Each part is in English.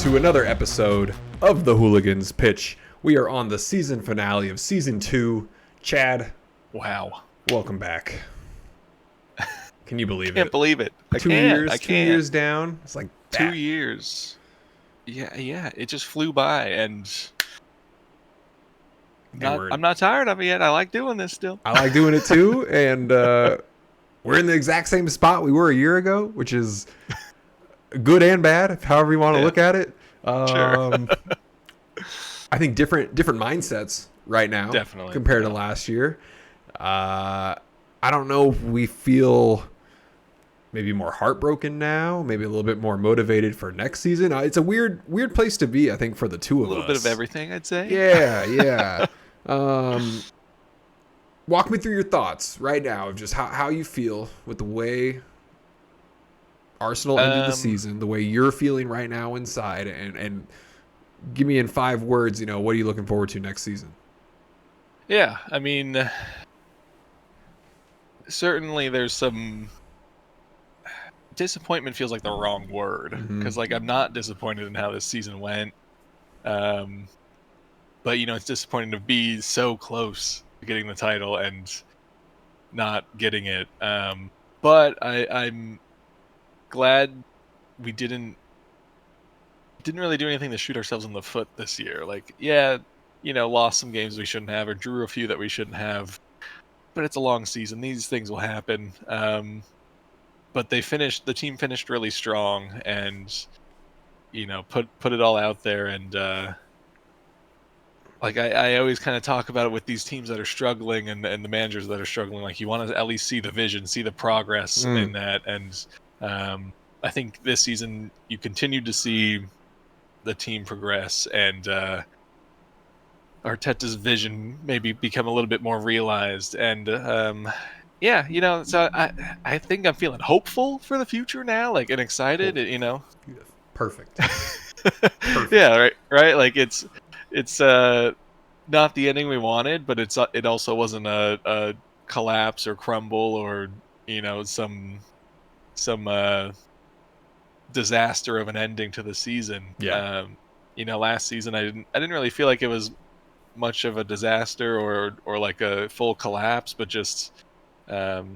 to another episode of the Hooligans Pitch. We are on the season finale of Season 2. Chad. Wow. Welcome back. Can you believe it? Can't believe it. I 2 can't. years, I 2 can't. years down. It's like that. 2 years. Yeah. It just flew by, and I'm not tired of it yet. I like doing this still. I like doing it too, and we're in the exact same spot we were a year ago, which is good and bad, however you want to look at it. Sure. I think different mindsets right now, Definitely, compared to last year. I don't know if we feel maybe more heartbroken now, maybe a little bit more motivated for next season. It's a weird place to be, I think, for the two of us. A little bit of everything, I'd say. Yeah. Walk me through your thoughts right now of just how you feel with the way Arsenal ended the season, the way you're feeling right now inside, and give me in 5 words, what are you looking forward to next season? Yeah, I mean, certainly there's some disappointment. Feels like the wrong word, because I'm not disappointed in how this season went, but it's disappointing to be so close to getting the title and not getting it. But I'm glad we didn't really do anything to shoot ourselves in the foot this year. Lost some games we shouldn't have, or drew a few that we shouldn't have. But it's a long season; these things will happen. But the team finished really strong, and put it all out there. And I always kind of talk about it with these teams that are struggling and the managers that are struggling. Like, you want to at least see the vision, see the progress in that. And I think this season you continue to see the team progress, and Arteta's vision maybe become a little bit more realized. And so I think I'm feeling hopeful for the future now, and excited. Perfect. Yeah, right. Like, it's not the ending we wanted, but it also wasn't a collapse or crumble or some disaster of an ending to the season. Yeah. Last season I didn't really feel like it was much of a disaster or like a full collapse, but just the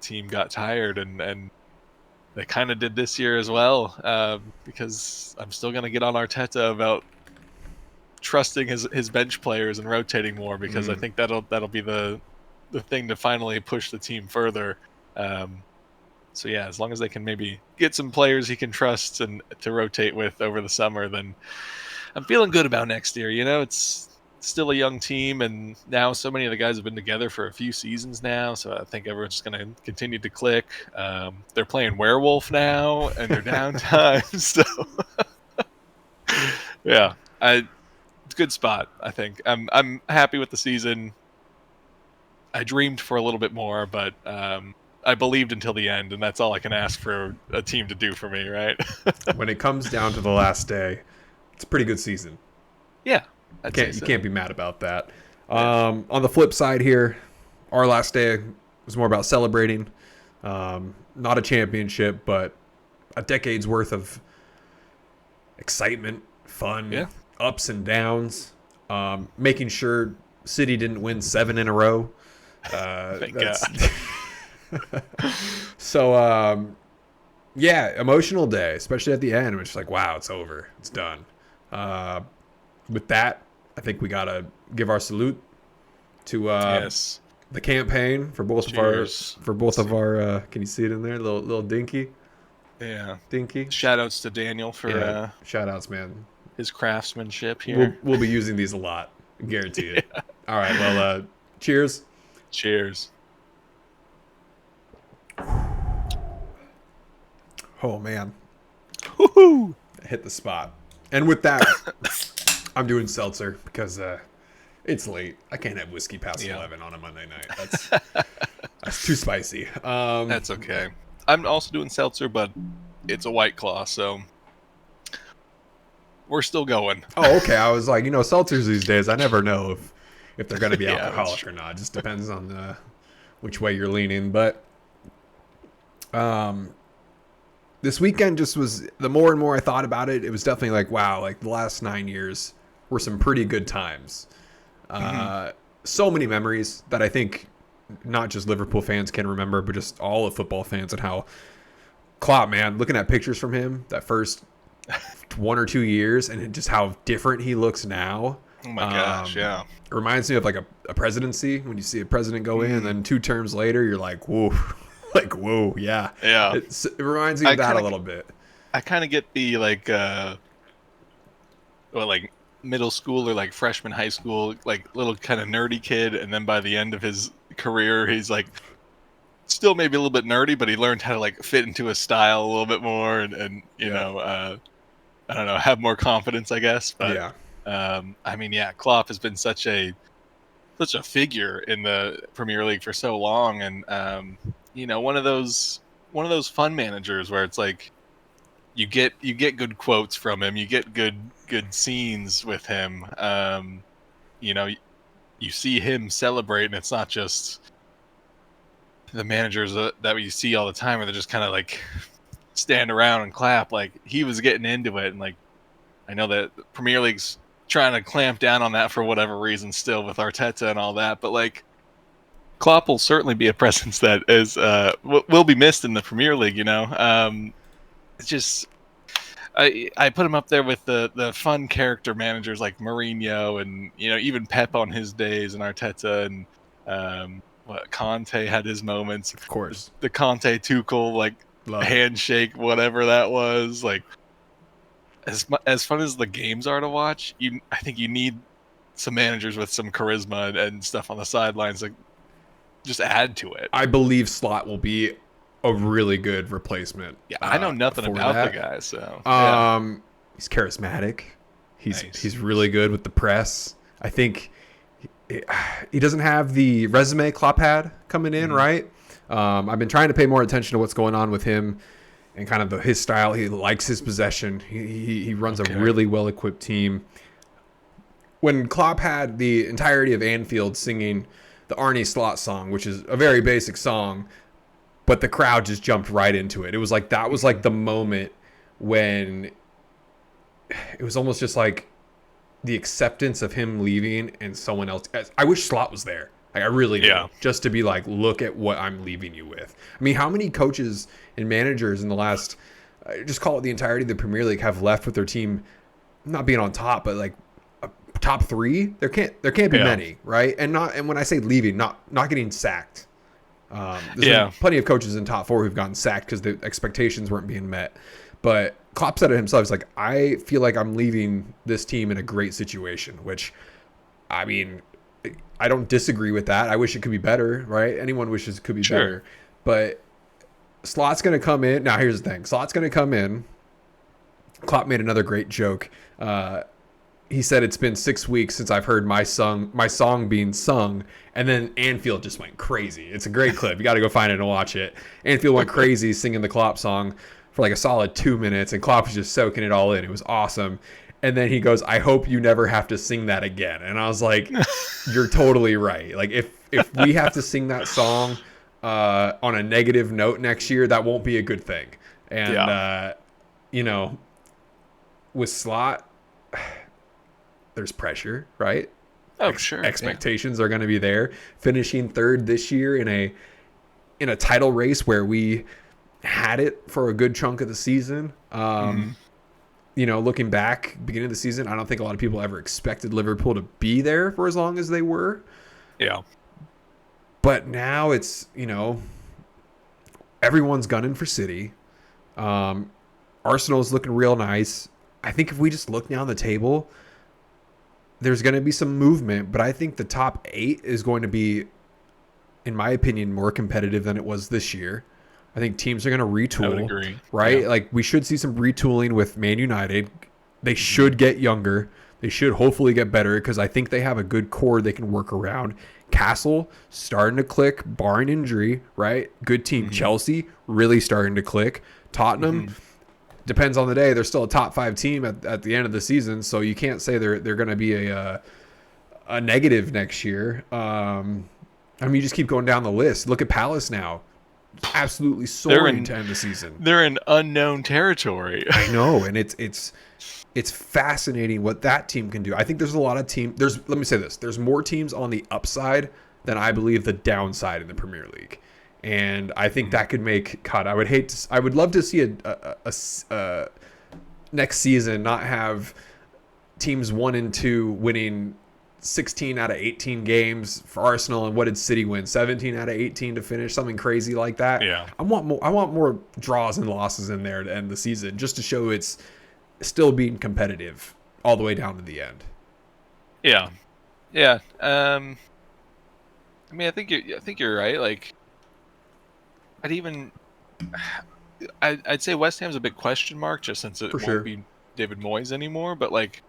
team got tired, and they kind of did this year as well, because I'm still going to get on Arteta about trusting his bench players and rotating more, because I think that'll be the thing to finally push the team further. So yeah, as long as they can maybe get some players he can trust and to rotate with over the summer, then I'm feeling good about next year. It's still a young team, and now so many of the guys have been together for a few seasons now, so I think everyone's just going to continue to click. They're playing werewolf now, and they're downtime, so yeah, it's a good spot. I think I'm happy with the season. I dreamed for a little bit more, but I believed until the end, and that's all I can ask for a team to do for me, right? When it comes down to the last day, it's a pretty good season. Yeah. You can't be mad about that. On the flip side here, our last day was more about celebrating. Not a championship, but a decade's worth of excitement, fun, ups and downs. Making sure City didn't win 7 in a row. Thank God. So, emotional day, especially at the end. It's just like, wow, it's over. It's done. With that, I think we got to give our salute to the campaign for both of our can you see it in there? Little dinky? Yeah. Dinky. Shout outs to Daniel for shout outs, man. His craftsmanship here. We'll be using these a lot. Guarantee it. Yeah. All right, well, cheers. Cheers. Oh, man. Woohoo! Hit the spot. And with that, I'm doing seltzer because it's late. I can't have whiskey past 11 on a Monday night. That's too spicy. That's okay. I'm also doing seltzer, but it's a White Claw, so we're still going. Oh, okay. I was like, seltzers these days, I never know if they're going to be alcoholic or not. It just depends on which way you're leaning. But this weekend just was, the more and more I thought about it, it was definitely like, wow, like the last 9 years were some pretty good times. So many memories that I think not just Liverpool fans can remember, but just all of football fans, and how Klopp, man, looking at pictures from him that first 1 or 2 years and just how different he looks now. Oh my gosh, yeah. It reminds me of like a presidency, when you see a president go in and then 2 terms later, you're like, whoa, like, whoa, yeah. Yeah. It reminds me of that a little bit. I kind of get the like middle school or like freshman high school, like little kind of nerdy kid, and then by the end of his career, he's like still maybe a little bit nerdy, but he learned how to like fit into a style a little bit more, and you know, I don't know, have more confidence, I guess. But I mean, yeah, Klopp has been such a figure in the Premier League for so long, and you know, one of those fun managers where it's like you get good quotes from him, you get good scenes with him. You know, you see him celebrate, and it's not just the managers that we see all the time where they're just kind of like stand around and clap. Like, he was getting into it, and like, I know that the Premier League's trying to clamp down on that for whatever reason still with Arteta and all that, but like, Klopp will certainly be a presence that is will be missed in the Premier League, you know. It's just, I put him up there with the fun character managers like Mourinho, and you know, even Pep on his days, and Arteta, and Conte had his moments. Of course, the Conte Tuchel like handshake, whatever that was. Like, as fun as the games are to watch, I think you need some managers with some charisma and stuff on the sidelines, like, just add to it. I believe Slot will be a really good replacement. Yeah, I know nothing about the guy, so he's charismatic. He's Nice. He's really good with the press. I think he doesn't have the resume Klopp had coming in, right? I've been trying to pay more attention to what's going on with him and kind of his style. He likes his possession. He runs a really well-equipped team. When Klopp had the entirety of Anfield singing the Arnie Slot song, which is a very basic song, but the crowd just jumped right into it. It was like, that was like the moment when it was almost just like the acceptance of him leaving and someone else. I wish Slot was there. Like, I really do. Yeah. Just to be like, look at what I'm leaving you with. I mean, how many coaches and managers in the last, just call it the entirety of the Premier League, have left with their team not being on top, but like top 3? There can't be many, right? And when I say leaving, not getting sacked. There's been plenty of coaches in top 4 who've gotten sacked because the expectations weren't being met. But Klopp said it himself. He's like, I feel like I'm leaving this team in a great situation, which, I mean, I don't disagree with that. I wish it could be better, right? Anyone wishes it could be better. But Slot's going to come in. Now, here's the thing. Slot's going to come in. Klopp made another great joke. He said, it's been 6 weeks since I've heard my song being sung, and then Anfield just went crazy. It's a great clip. You got to go find it and watch it. Anfield went crazy singing the Klopp song for like a solid 2 minutes, and Klopp was just soaking it all in. It was awesome. And then he goes, I hope you never have to sing that again. And I was like, you're totally right. Like, if we have to sing that song on a negative note next year, that won't be a good thing. And, you know, with Slot, there's pressure, right? Oh, sure. Expectations are going to be there. Finishing 3rd this year in a title race where we had it for a good chunk of the season. You know, looking back, beginning of the season, I don't think a lot of people ever expected Liverpool to be there for as long as they were. Yeah. But now it's, you know, everyone's gunning for City. Arsenal's looking real nice. I think if we just look down the table, there's going to be some movement, but I think the top 8 is going to be, in my opinion, more competitive than it was this year. I think teams are going to retool. I would agree. Right? Yeah. Like, we should see some retooling with Man United. They should get younger. They should hopefully get better, because I think they have a good core they can work around. Castle starting to click, barring injury, right? Good team. Chelsea really starting to click. Tottenham, depends on the day. They're still a top 5 team at the end of the season, so you can't say they're going to be a negative next year. I mean, you just keep going down the list. Look at Palace now. absolutely they're soaring in to end the season. they're in unknown territory. I know, and it's fascinating what that team can do. I think there's a lot of let me say this. There's more teams on the upside than I believe the downside in the Premier League. And I think that could make cut. I would love to see a next season not have teams 1 and 2 winning 16 out of 18 games for Arsenal, and what did City win? 17 out of 18 to finish, something crazy like that. Yeah. I want more draws and losses in there to end the season, just to show it's still being competitive all the way down to the end. Yeah. Yeah. I mean, I think you're right. Like, I'd even I'd say West Ham's a big question mark, just since For it won't sure. be David Moyes anymore. But like,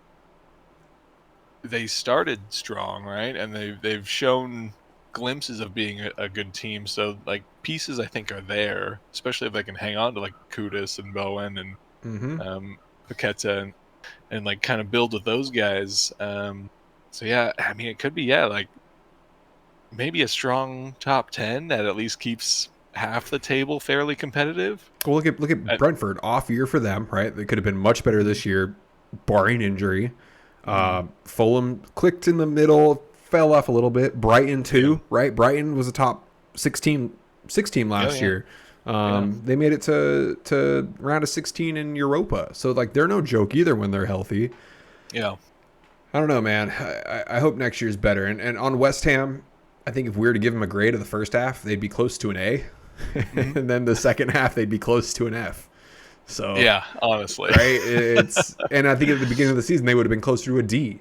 they started strong, right? And they've shown glimpses of being a good team. So like, pieces I think are there, especially if they can hang on to like Kudus and Bowen and Mm-hmm. Paqueta and like kind of build with those guys. So yeah, I mean, it could be, yeah, like maybe a strong top 10 that at least keeps half the table fairly competitive. Well, look at Brentford. Off year for them, right? They could have been much better Mhm. this year, barring injury. Mhm. Fulham clicked in the middle, fell off a little bit. Brighton Yeah. too, right? Brighton was a top 16 Oh last yeah. year. Yeah. They made it to round of 16 in Europa, so like they're no joke either when they're healthy. Yeah. I don't know, man. I hope next year's better. And on West Ham, I think if we were to give them a grade of the first half, they'd be close to an A. Mhm. And then the second half, they'd be close to an F. So, Yeah. Honestly. right? And I think at the beginning of the season, they would have been closer to a D.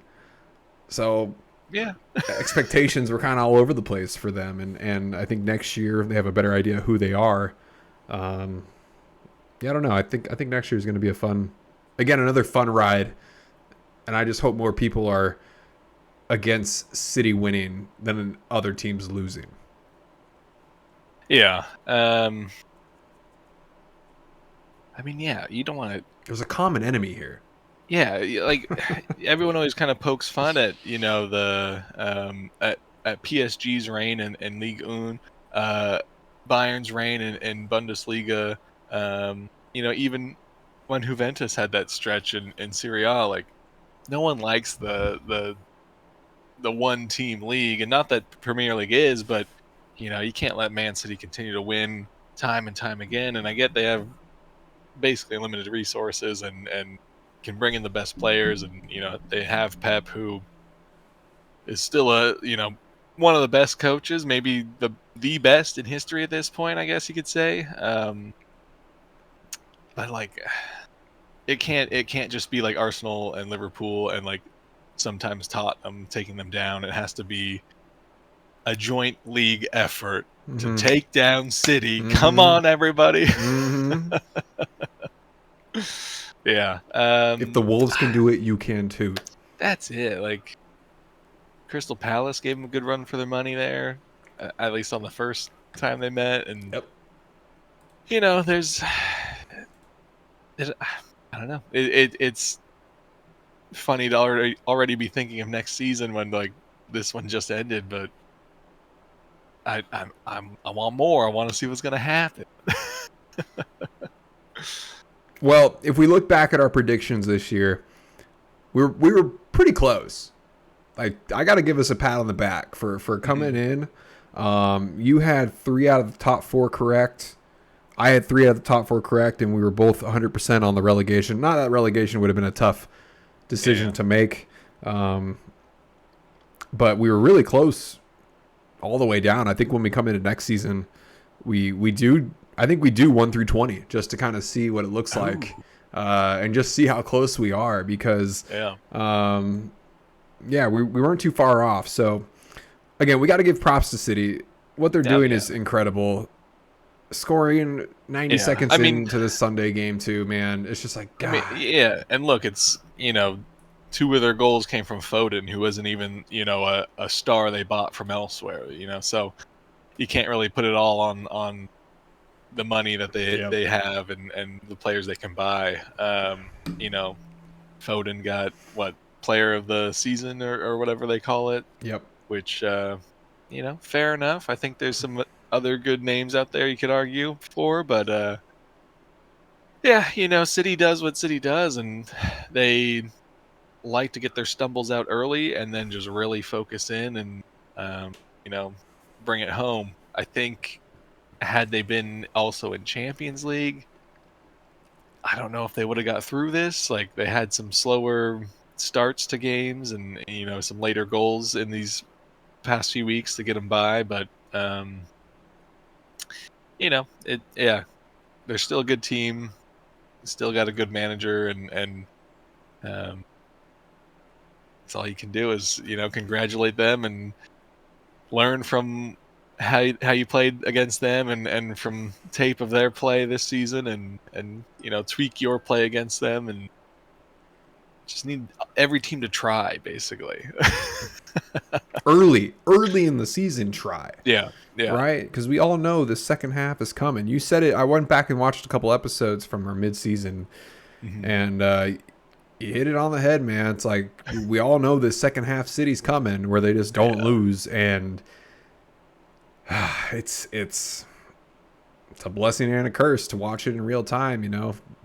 So, Yeah. expectations were kind of all over the place for them. And I think next year, they have a better idea who they are. Um, yeah, I don't know. I think next year is going to be another fun ride. And I just hope more people are against City winning than other teams losing. Yeah. I mean, yeah, you don't want to. There's a common enemy here. Yeah, like everyone always kind of pokes fun at the at PSG's reign in Ligue 1, Bayern's reign in Bundesliga. Even when Juventus had that stretch in Serie A, like no one likes the one team league, and not that Premier League is, but you can't let Man City continue to win time and time again. And I get they have basically limited resources and can bring in the best players, and they have Pep, who is still one of the best coaches, maybe the best in history at this point, I guess you could say. But like, it can't just be like Arsenal and Liverpool and like sometimes Tottenham taking them down. It has to be a joint league effort to Mm-hmm. take down City. Come Mm-hmm. on, everybody. Mm-hmm. Yeah. If the Wolves can do it, you can too. That's it. Like, Crystal Palace gave them a good run for their money there, at least on the first time they met. And Yep. there's, I don't know. It's funny to already be thinking of next season when like this one just ended, but I want more. I want to see what's gonna happen. Well, if we look back at our predictions this year, we were pretty close. Like I got to give us a pat on the back for coming Mhm. in. You had 3 out of the top 4 correct. I had 3 out of the top 4 correct, and we were both 100% on the relegation. Not that relegation would have been a tough decision Yeah. to make, but we were really close all the way down. I think when we come into next season, we do. I think we do 1 through 20 just to kind of see what it looks Oh. like, and just see how close we are because, Yeah. yeah, we weren't too far off. So again, we got to give props to City. What they're Oh doing yeah. is incredible. Scoring 90 Yeah. seconds I mean, into this Sunday game too, man. It's just like God. yeah. And look, it's two of their goals came from Foden, who wasn't even a star they bought from elsewhere. So you can't really put it all on the money that Yep. they have and the players they can buy. You know, Foden got what, player of the season or whatever they call it, Yep. which fair enough. I think there's some other good names out there you could argue for, but yeah, City does what City does, and they like to get their stumbles out early and then just really focus in and um, you know bring it home. I think had they been also in Champions League, I don't know if they would have got through this. Like they had some slower starts to games and some later goals in these past few weeks to get them by, but they're still a good team, still got a good manager, and um, that's all you can do is congratulate them and learn from how you played against them and from tape of their play this season and tweak your play against them and just need every team to try basically. Early in the season, try. Yeah, yeah. Right? Because we all know the second half is coming. You said it. I went back and watched a couple episodes from our mid-season, Hmm. and you hit it on the head, man. It's like we all know this second half City's coming, where they just don't Yeah. lose, and it's a blessing and a curse to watch it in real time.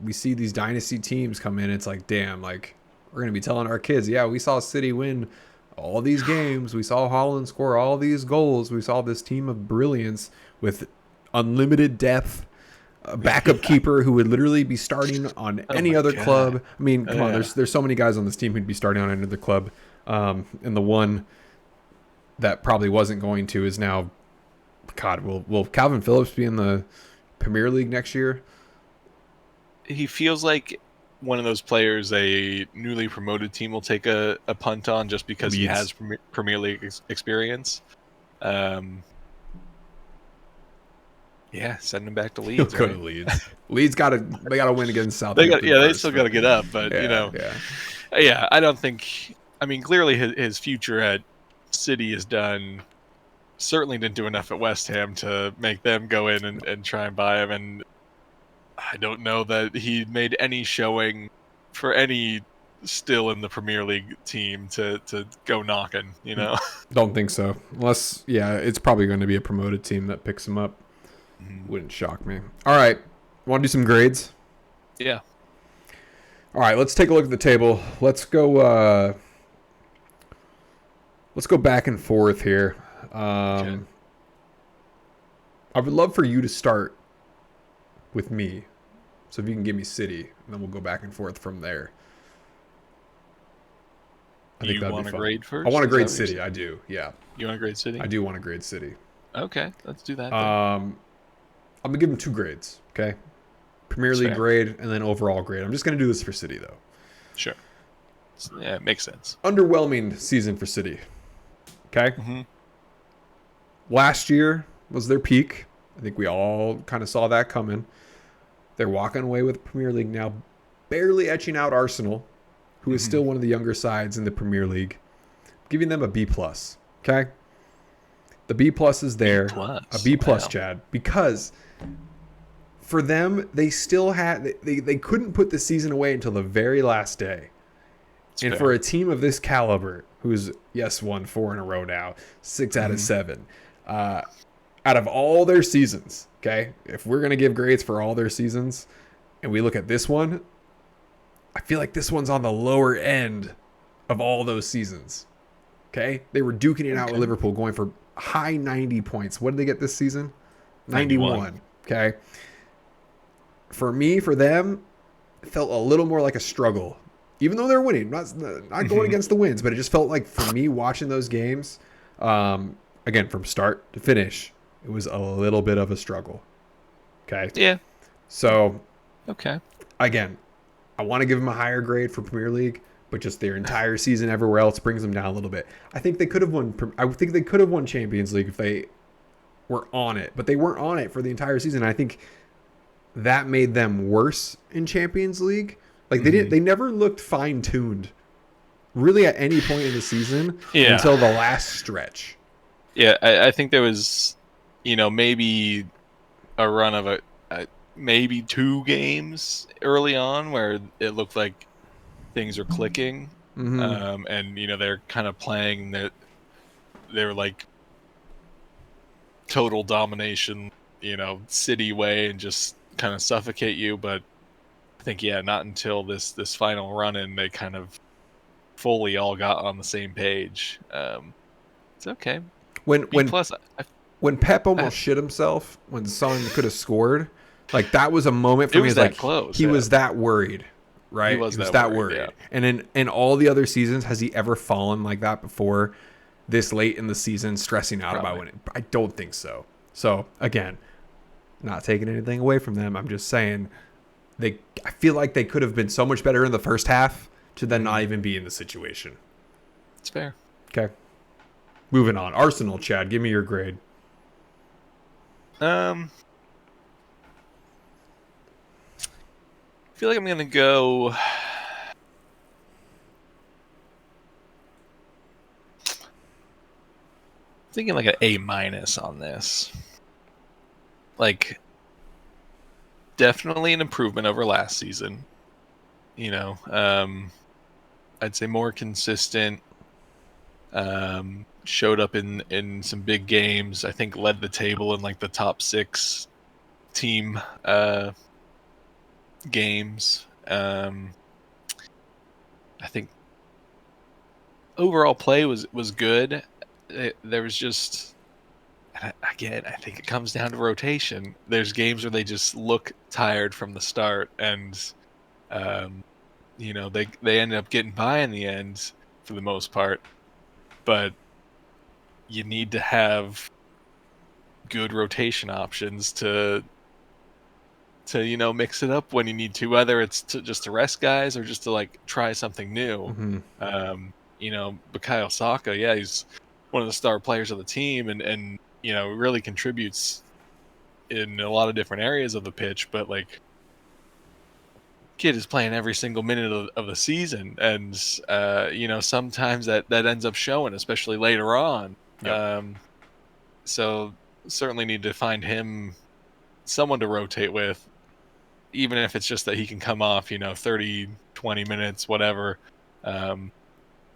We see these dynasty teams come in. It's like, damn, like we're gonna be telling our kids, yeah, we saw City win all these games. We saw Holland score all these goals. We saw this team of brilliance with unlimited depth, a backup keeper who would literally be starting on Oh any my other God. club. I mean, come on, Yeah. there's so many guys on this team who'd be starting on any other club. And the one that probably wasn't going to is now, God, will Calvin Phillips be in the Premier League next year? He feels like one of those players a newly promoted team will take a punt on just because he Leeds. has Premier League experience. Um, yeah, send him back to He'll Leeds, go right? to Leeds. They gotta win against They got, Southampton yeah, they first. still got to get up, but Yeah. yeah, I don't think. I mean, clearly his future at City is done. Certainly didn't do enough at West Ham to make them go in and try and buy him, and I don't know that he made any showing for any still in the Premier League team to go knocking. Don't think so. Unless, yeah, it's probably going to be a promoted team that picks him up. Mhm. Wouldn't shock me. All right. Want to do some grades? Yeah. All right. Let's take a look at the table. Let's go back and forth here. Okay. I would love for you to start with me. So if you can give me City, and then we'll go back and forth from there. I think You that'd want be to fun. grade I first? want to Is that grade what you're City. saying? I do. Yeah. You want to grade City? I do want to grade City. Okay, let's do that then. I'm going to give them 2 grades. Okay. Premier It's League fair. grade and then overall grade. I'm just going to do this for City, though. Sure. Yeah, it makes sense. Underwhelming season for City. Okay. Hmm. Last year was their peak. I think we all kind of saw that coming. They're walking away with the Premier League now, barely etching out Arsenal, who is Hmm. still one of the younger sides in the Premier League. Giving them a B plus. Okay. The B plus is there. A B plus, Wow. Chad, because for them, they still had they couldn't put the season away until the very last day. It's And fair. for a team of this caliber, who's won 4 in a row now, 6 out of Mhm. 7, out of all their seasons, okay, if we're gonna give grades for all their seasons, and we look at this one, I feel like this one's on the lower end of all those seasons. Okay, they were duking it out with Okay. Liverpool, going for high 90 points. What did they get this season? 91. 91. Okay. For them, it felt a little more like a struggle, even though they're winning. Not going Mhm. against the wins, but it just felt like for me watching those games, again from start to finish, it was a little bit of a struggle. Okay. Yeah. So Okay. again, I want to give them a higher grade for Premier League, but just their entire season everywhere else brings them down a little bit. I think they could have won. I think they could have won Champions League if they were on it, but they weren't on it for the entire season. I think that made them worse in Champions League. Like Mhm. they never looked fine tuned, really, at any point in the season Yeah. until the last stretch. Yeah, I think there was, maybe a run of maybe 2 games early on where it looked like things are clicking, Mm-hmm. and they're kind of playing that they're like total domination, city way and just kind of suffocate you. But I think, yeah, not until this final run in they kind of fully all got on the same page. It's okay. When B when plus. when Pep I, almost shit himself when Son could have scored, like that was a moment for it me. was It's that like close. he Yeah, was that worried, he right? He was was that that worried. Yeah, worried. And in all the other seasons, has he ever fallen like that before? This late in the season, stressing out about probably. winning? I don't think so. So again, not taking anything away from them. I'm just saying I feel like they could have been so much better in the first half to then not even be in the situation. It's fair. Okay. Moving on. Arsenal, Chad, give me your grade. I feel like I'm gonna go. Thinking like an A minus on this. Like, definitely an improvement over last season. I'd say more consistent. Showed up in some big games. I think led the table in like the top 6 team games. I think overall play was good. There was just, again, I think it comes down to rotation. There's games where they just look tired from the start, and um, they ended up getting by in the end for the most part. But you need to have good rotation options to mix it up when you need to, whether it's just to rest guys or just to like try something new. Mm-hmm. Bukayo Saka, yeah, he's one of the star players of the team, and really contributes in a lot of different areas of the pitch. But like, kid is playing every single minute of the season, and sometimes that ends up showing, especially later on. Yep. So certainly need to find him someone to rotate with, even if it's just that he can come off 30, 20 minutes, whatever. um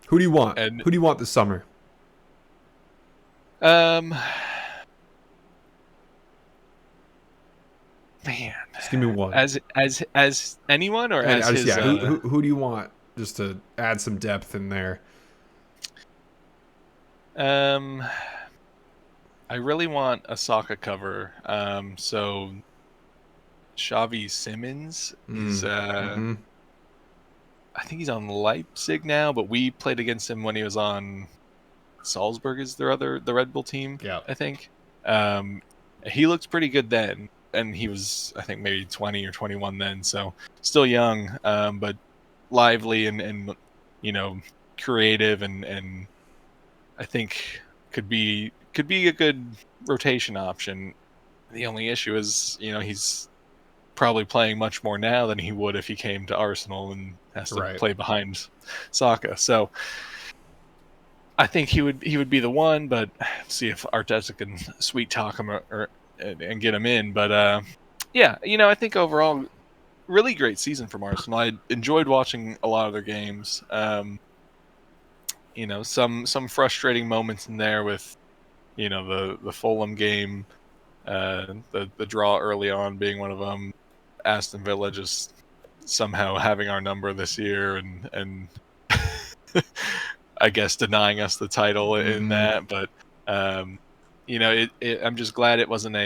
Who do you want? and Who do you want this summer? um Man, Just give me one. as anyone, or And as I just his yeah, who do you want just to add some depth in there? um I really want a Sokka cover. So Xavi Simmons, he's Mm-hmm. I think he's on Leipzig now, but we played against him when he was on Salzburg, is the Red Bull team, Yeah. I think. Um, he looked pretty good then, and he was, I think, maybe 20 or 21 then, so still young, but lively and creative, and I think could be a good rotation option. The only issue is, he's probably playing much more now than he would if he came to Arsenal and has to Right. play behind Saka. So I think he would be the one, but see if Arteta can sweet talk him and get him in. But yeah, I think overall, really great season from Arsenal. I enjoyed watching a lot of their games. Some frustrating moments in there with the Fulham game, the draw early on being one of them. Aston Villa just somehow having our number this year, and I guess denying us the title in Mm-hmm. that. But I'm just glad it wasn't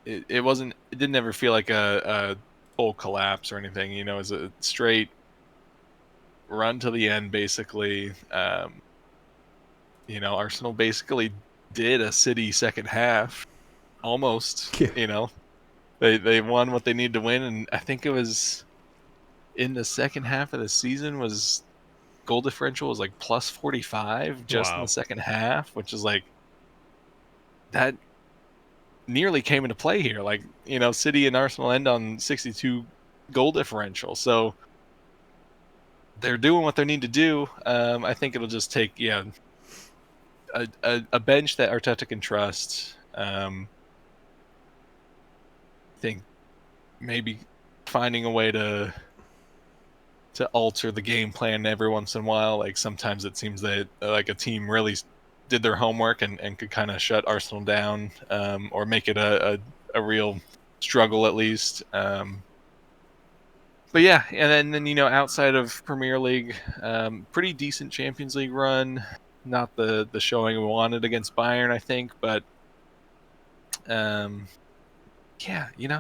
it didn't ever feel like a full collapse or anything. It was a straight run to the end, basically. Arsenal basically did a City second half almost. Yeah. They won what they needed to win, and I think it was in the second half of the season was goal differential was like plus 45 just in the Wow. second half, which is like, that nearly came into play here. Like, City and Arsenal end on 62 goal differential. So they're doing what they need to do. I think it'll just take, a bench that Arteta can trust. I think maybe finding a way to alter the game plan every once in a while. Like, sometimes it seems that like a team really did their homework and could kind of shut Arsenal down, or make it a real struggle at least. But yeah, and then outside of Premier League, pretty decent Champions League run. Not the showing we wanted against Bayern, I think, but yeah,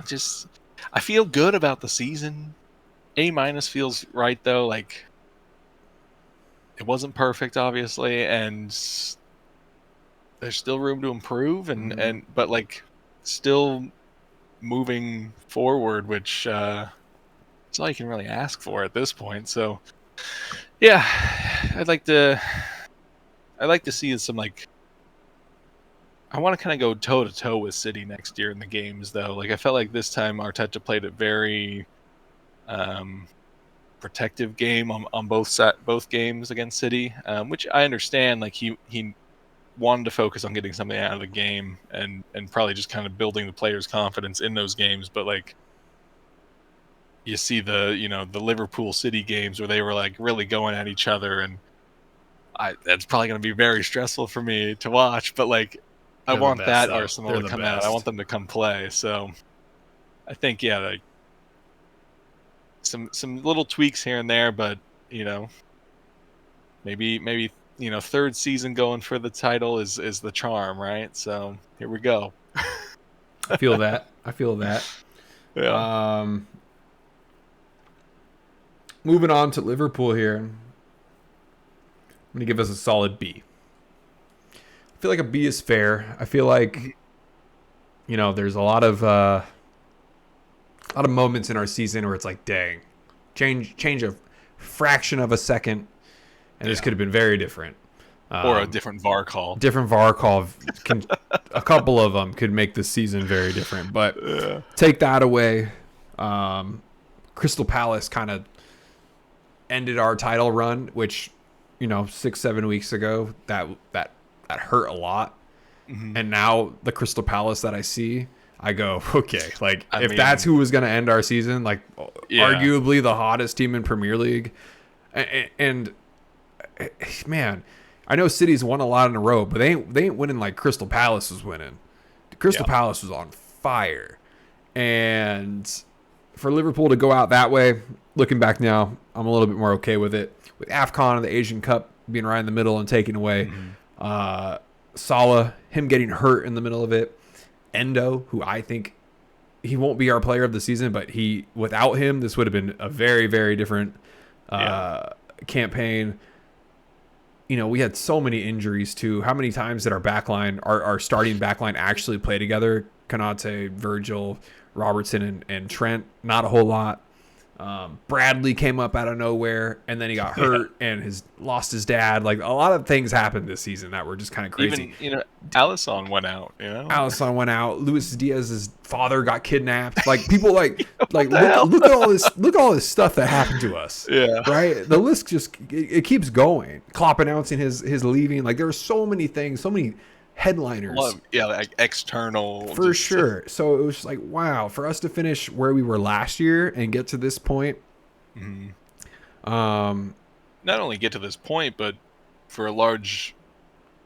just I feel good about the season. A minus feels right though. Like it wasn't perfect, obviously, and there's still room to improve, and but like still moving forward, which it's all you can really ask for at this point. So yeah, I'd like to see some like. I want to kind of go toe to toe with City next year in the games, though. Like I felt like this time Arteta played a very protective game on both games against City, which I understand. Like he wanted to focus on getting something out of the game and probably just kind of building the players' confidence in those games. But like you see the Liverpool City games where they were like really going at each other, and that's probably going to be very stressful for me to watch. But like I They're the want best, that though. Arsenal They're to the come out. I want best. them to come play. So I think like some little tweaks here and there, but maybe third season going for the title is the charm, right? So here we go. I feel that. I feel that. Yeah. Moving on to Liverpool here. I'm going to give us a solid B. I feel like a B is fair. I feel like, there's a lot of moments in our season where it's like, dang, change a fraction of a second, and this could have been very different. Or a different VAR call. Different VAR call. A couple of them could make this season very different. But take that away. Crystal Palace kind of ended our title run, which 6-7 weeks ago that hurt a lot. And now the Crystal Palace that I see, I go, okay, like I mean, that's who was going to end our season, like arguably the hottest team in Premier League, and man, I know City's won a lot in a row, but they ain't winning like Crystal Palace was winning. Crystal Palace was on fire, and for Liverpool to go out that way, looking back now, I'm a little bit more okay with it. With AFCON and the Asian Cup being right in the middle and taken away, Salah, him getting hurt in the middle of it, Endo, who I think he won't be our player of the season, but without him, this would have been a very, very different campaign. We had so many injuries too. How many times did our starting backline actually play together? Konate, Virgil, Robertson, and Trent. Not a whole lot. Bradley came up out of nowhere, and then he got hurt and lost his dad. Like a lot of things happened this season that were just kind of crazy. Even Alisson went out. Alisson went out. Luis Diaz's father got kidnapped. Like people look at all this. Look at all this stuff that happened to us. Yeah. Right. The list just it keeps going. Klopp announcing his leaving. Like there were so many things. So many headliners. Like external. For sure. So it was just like, wow, for us to finish where we were last year and get to this point. Not only get to this point, but for a large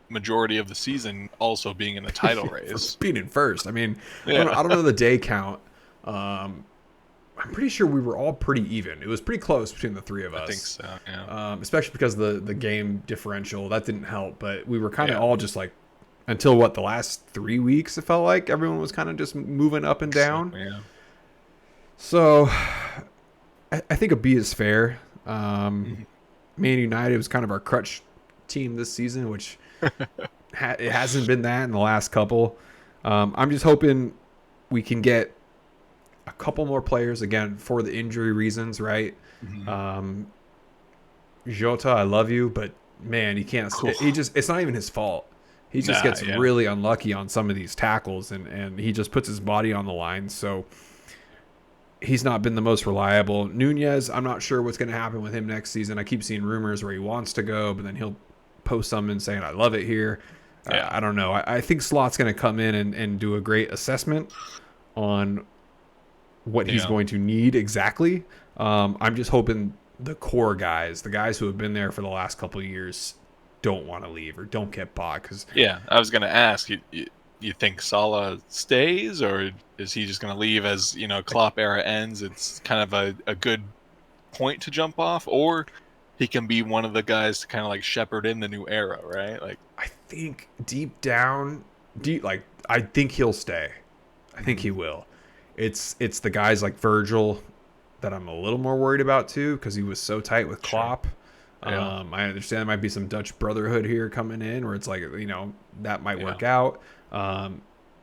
majority of the season also being in the title race. Being in first. I mean, I don't know the day count. I'm pretty sure we were all pretty even. It was pretty close between the three of us. I think so, yeah. Especially because the game differential, that didn't help. But we were kind of all just like, until the last 3 weeks, it felt like everyone was kind of just moving up and down. Yeah. So I think a B is fair. Man United was kind of our crutch team this season, which it hasn't been that in the last couple. I'm just hoping we can get a couple more players, again, for the injury reasons, right? Jota, I love you, but man, he can't. It's not even his fault. He just gets really unlucky on some of these tackles, and he just puts his body on the line. So he's not been the most reliable. Nunez, I'm not sure what's going to happen with him next season. I keep seeing rumors where he wants to go, but then he'll post something saying, I love it here. I don't know. I think Slot's going to come in and do a great assessment on what he's going to need exactly. I'm just hoping the core guys, the guys who have been there for the last couple of years, don't want to leave or don't get bought. Because Yeah, I was gonna ask you think Salah stays, or is he just gonna leave as Klopp era ends? It's kind of a good point to jump off, or he can be one of the guys to kind of like shepherd in the new era, right? Like, I think deep down, I think he'll stay. I think mhm, he will. It's the guys like Virgil that I'm a little more worried about too, because he was so tight with sure, Klopp. yeah, I understand there might be some Dutch brotherhood here coming in, where it's like that might yeah, work out.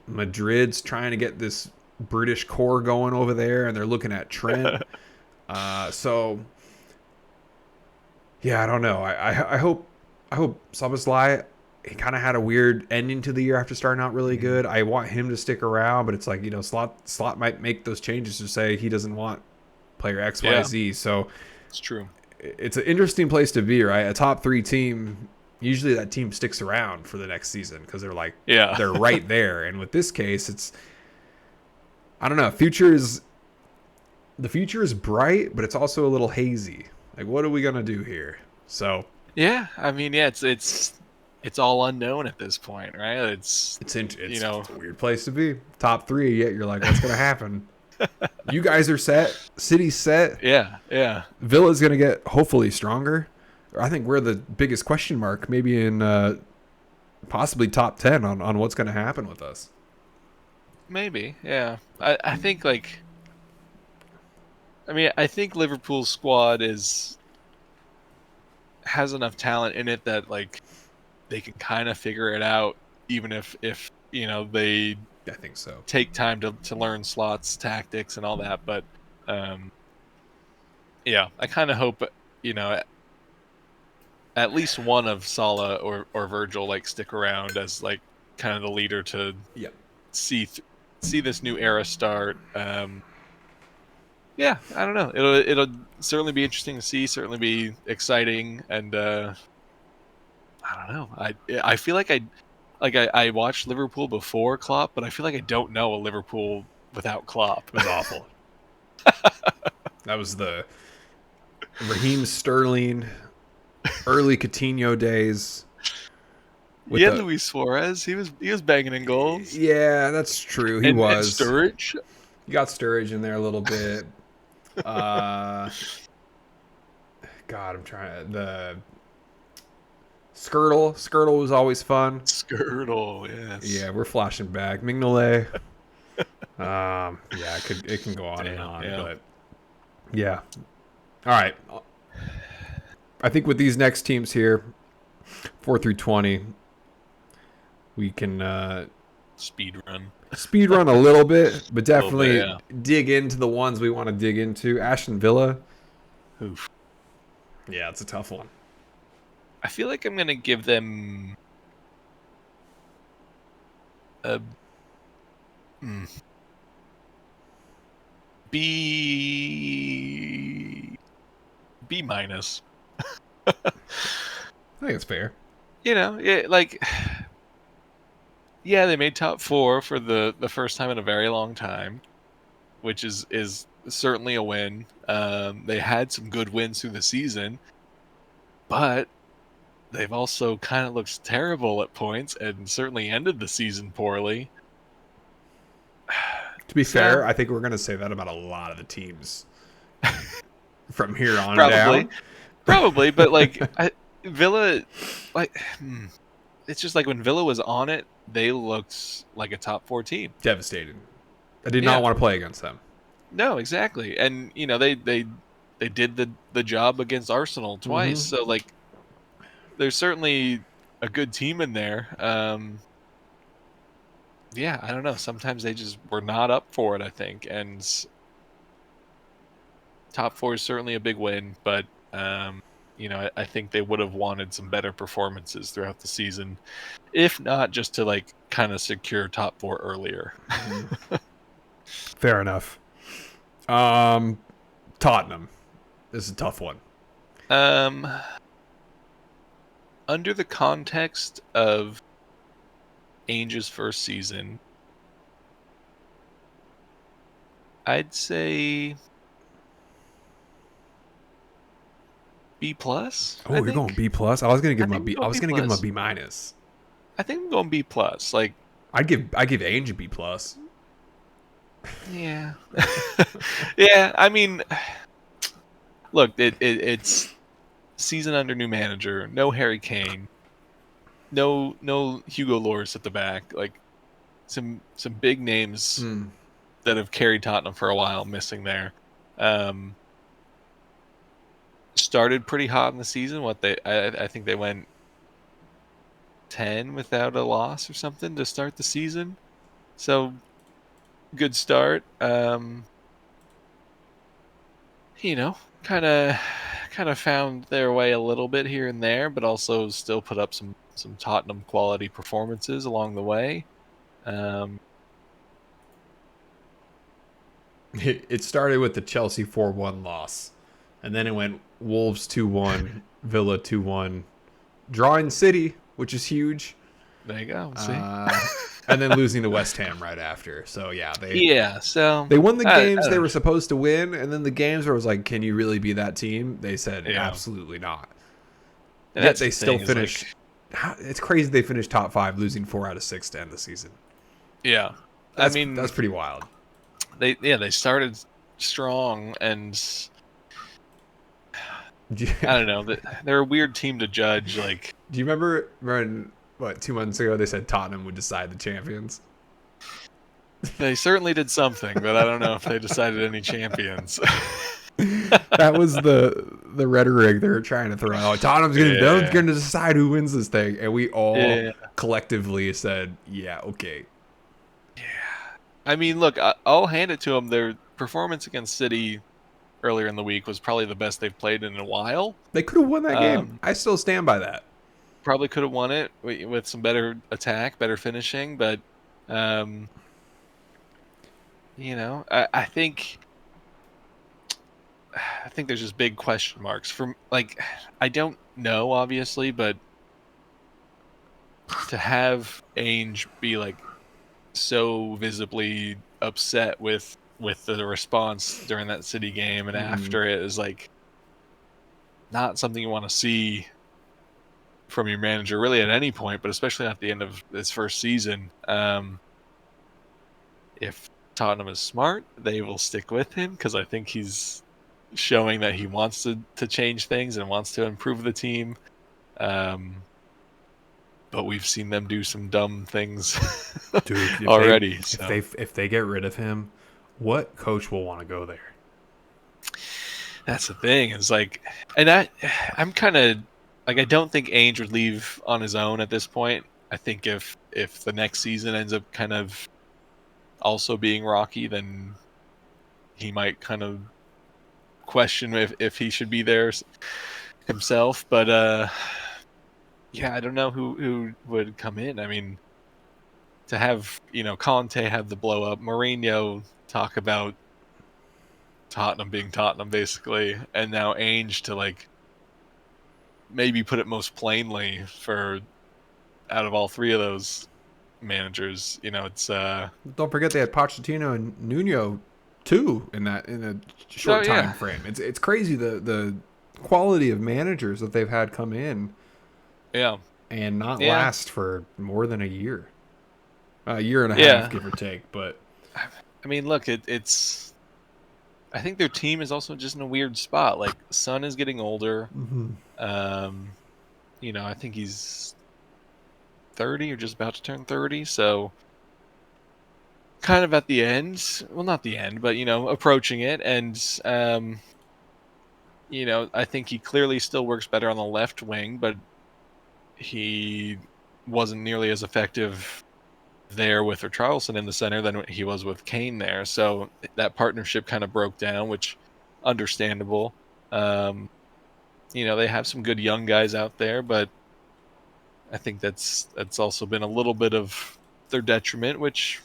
Madrid's trying to get this British core going over there, and they're looking at Trent. So yeah, I don't know. I hope Szoboszlai. He kind of had a weird ending to the year after starting out really mhm, good. I want him to stick around, but it's like slot might make those changes to say he doesn't want player X Y yeah, Z. So it's true. it's an interesting place to be, right? A top three team. Usually that team sticks around for the next season because Yeah, they're right there. And with this case, it's I don't know. The future is bright, but it's also a little hazy. Like, what are we gonna do here? So yeah. I mean, yeah, it's all unknown at this point, right? It's you know, it's a weird place to be. Top three, yet you're like, what's gonna happen? You guys are set. City's set. yeah, yeah. Villa's gonna get hopefully stronger. I think we're the biggest question mark, maybe in possibly top 10 on what's gonna happen with us. Maybe, yeah. I think like I mean I think Liverpool's squad is has enough talent in it that like they can kind of figure it out, even if they I think so. take time to learn slots, tactics, and all that. But um, yeah, I kind of hope you know at least one of Salah or Virgil like stick around as like kind of the leader to Yeah. see see this new era start. Yeah, I don't know. It'll certainly be interesting to see. Certainly be exciting, and I don't know. I feel like I watched Liverpool before Klopp, but I feel like I don't know a Liverpool without Klopp. It was awful. That was the Raheem Sterling early Coutinho days with Yeah, the Luis Suarez. He was banging in goals, yeah, that's true. He and was. Sturridge. You got Sturridge in there a little bit. Uh, God, I'm trying the Skirtle. Skirtle was always fun. Skirtle, yes. Yeah, we're flashing back. Mignolet. Yeah, it can go on and Damn, on, yeah. but yeah. All right. I think with these next teams here, 4 through 20, we can Speed run. speed run a little bit, but A little bit, definitely yeah. dig into the ones we want to dig into. Aston Villa. Oof. Yeah, it's a tough one. I feel like I'm gonna give them a mm, B minus. I think it's fair. Yeah, like yeah, they made top four for the first time in a very long time, which is certainly a win. They had some good wins through the season, but they've also kind of looked terrible at points and certainly ended the season poorly. To be fair, So I think we're going to say that about a lot of the teams from here on probably, down. probably, but like Villa, like it's just like when Villa was on it, they looked like a top four team. Devastated. I did not Yeah, want to play against them. no, exactly, and they did the job against Arsenal twice. Mm-hmm. So like, there's certainly a good team in there. Yeah, I don't know. Sometimes they just were not up for it, I think, and top four is certainly a big win, but I think they would have wanted some better performances throughout the season, if not just to like kind of secure top four earlier. Mm-hmm. Fair enough. Tottenham. This is a tough one. Um, Under the context of Ainge's first season, I'd say B plus. I Oh, you're going think. B plus. I was gonna I give him a think I'm B. I going was B gonna give him a plus. B minus. I think I'm going B plus. Like, I'd give Ainge a B plus. yeah, yeah. I mean, look, it's season under new manager. No Harry Kane. No Hugo Lloris at the back. Like some big names Mm. that have carried Tottenham for a while missing there. Um, Started pretty hot in the season. I think they went 10 without a loss or something to start the season. So good start. You know, kind of found their way a little bit here and there, but also still put up some Tottenham quality performances along the way. Um, It started with the Chelsea 4-1 loss, and then it went Wolves 2-1, Villa 2-1, drawing City, which is huge, there you go. See, uh, and then losing to West Ham right after. So yeah, yeah. So they won the I games they don't were know. supposed to win, and then the games where it was like, can you really be that team? They said Yeah, absolutely not. and Yet that's they the still thing is finished. like, It's crazy they finished top five, losing 4 out of 6 to end the season. yeah. I That's mean, pretty wild. they started strong, and Do you, I don't know. They're a weird team to judge. Like, do you remember when 2 months ago they said Tottenham would decide the champions? they certainly did something, but I don't know if they decided any champions. That was the rhetoric they were trying to throw out. Tottenham's Yeah, gonna decide who wins this thing, and we all yeah. collectively said, "Yeah, okay." I mean, look, I'll hand it to them. Their performance against City earlier in the week was probably the best they've played in a while. They could have won that game. Um, I still stand by that. Probably could have won it with some better attack, better finishing, but um, I think there's just big question marks from like I don't know obviously, but to have Ainge be like so visibly upset with the response during that City game and Mm. after it is like not something you want to see from your manager really at any point, but especially at the end of this first season. If Tottenham is smart, they will stick with him because I think he's showing that he wants to change things and wants to improve the team. Um, but we've seen them do some dumb things Dude, already. So if they get rid of him, what coach will want to go there? that's the thing. It's like, and I'm kind of like I don't think Ainge would leave on his own at this point. I think if the next season ends up kind of also being rocky, then he might kind of question if he should be there himself. But yeah, I don't know who would come in. I mean, to have Conte have the blow up, Mourinho talk about Tottenham being Tottenham basically, and now Ainge to like maybe put it most plainly for out of all three of those managers, it's Don't forget they had Pochettino and Nuno too in a oh short time yeah, frame. It's crazy the quality of managers that they've had come in yeah, and not yeah, last for more than a year and a half, yeah. give or take. But I mean, look, it's. I think their team is also just in a weird spot. Like, Son is getting older. mm-hmm. Um, I think he's 30 or just about to turn 30. So, kind of at the end. Well, not the end, but, approaching it. And, I think he clearly still works better on the left wing, but he wasn't nearly as effective there with Richarlison in the center than he was with Kane there. So that partnership kind of broke down, which understandable. Um, they have some good young guys out there, but I think that's also been a little bit of their detriment, which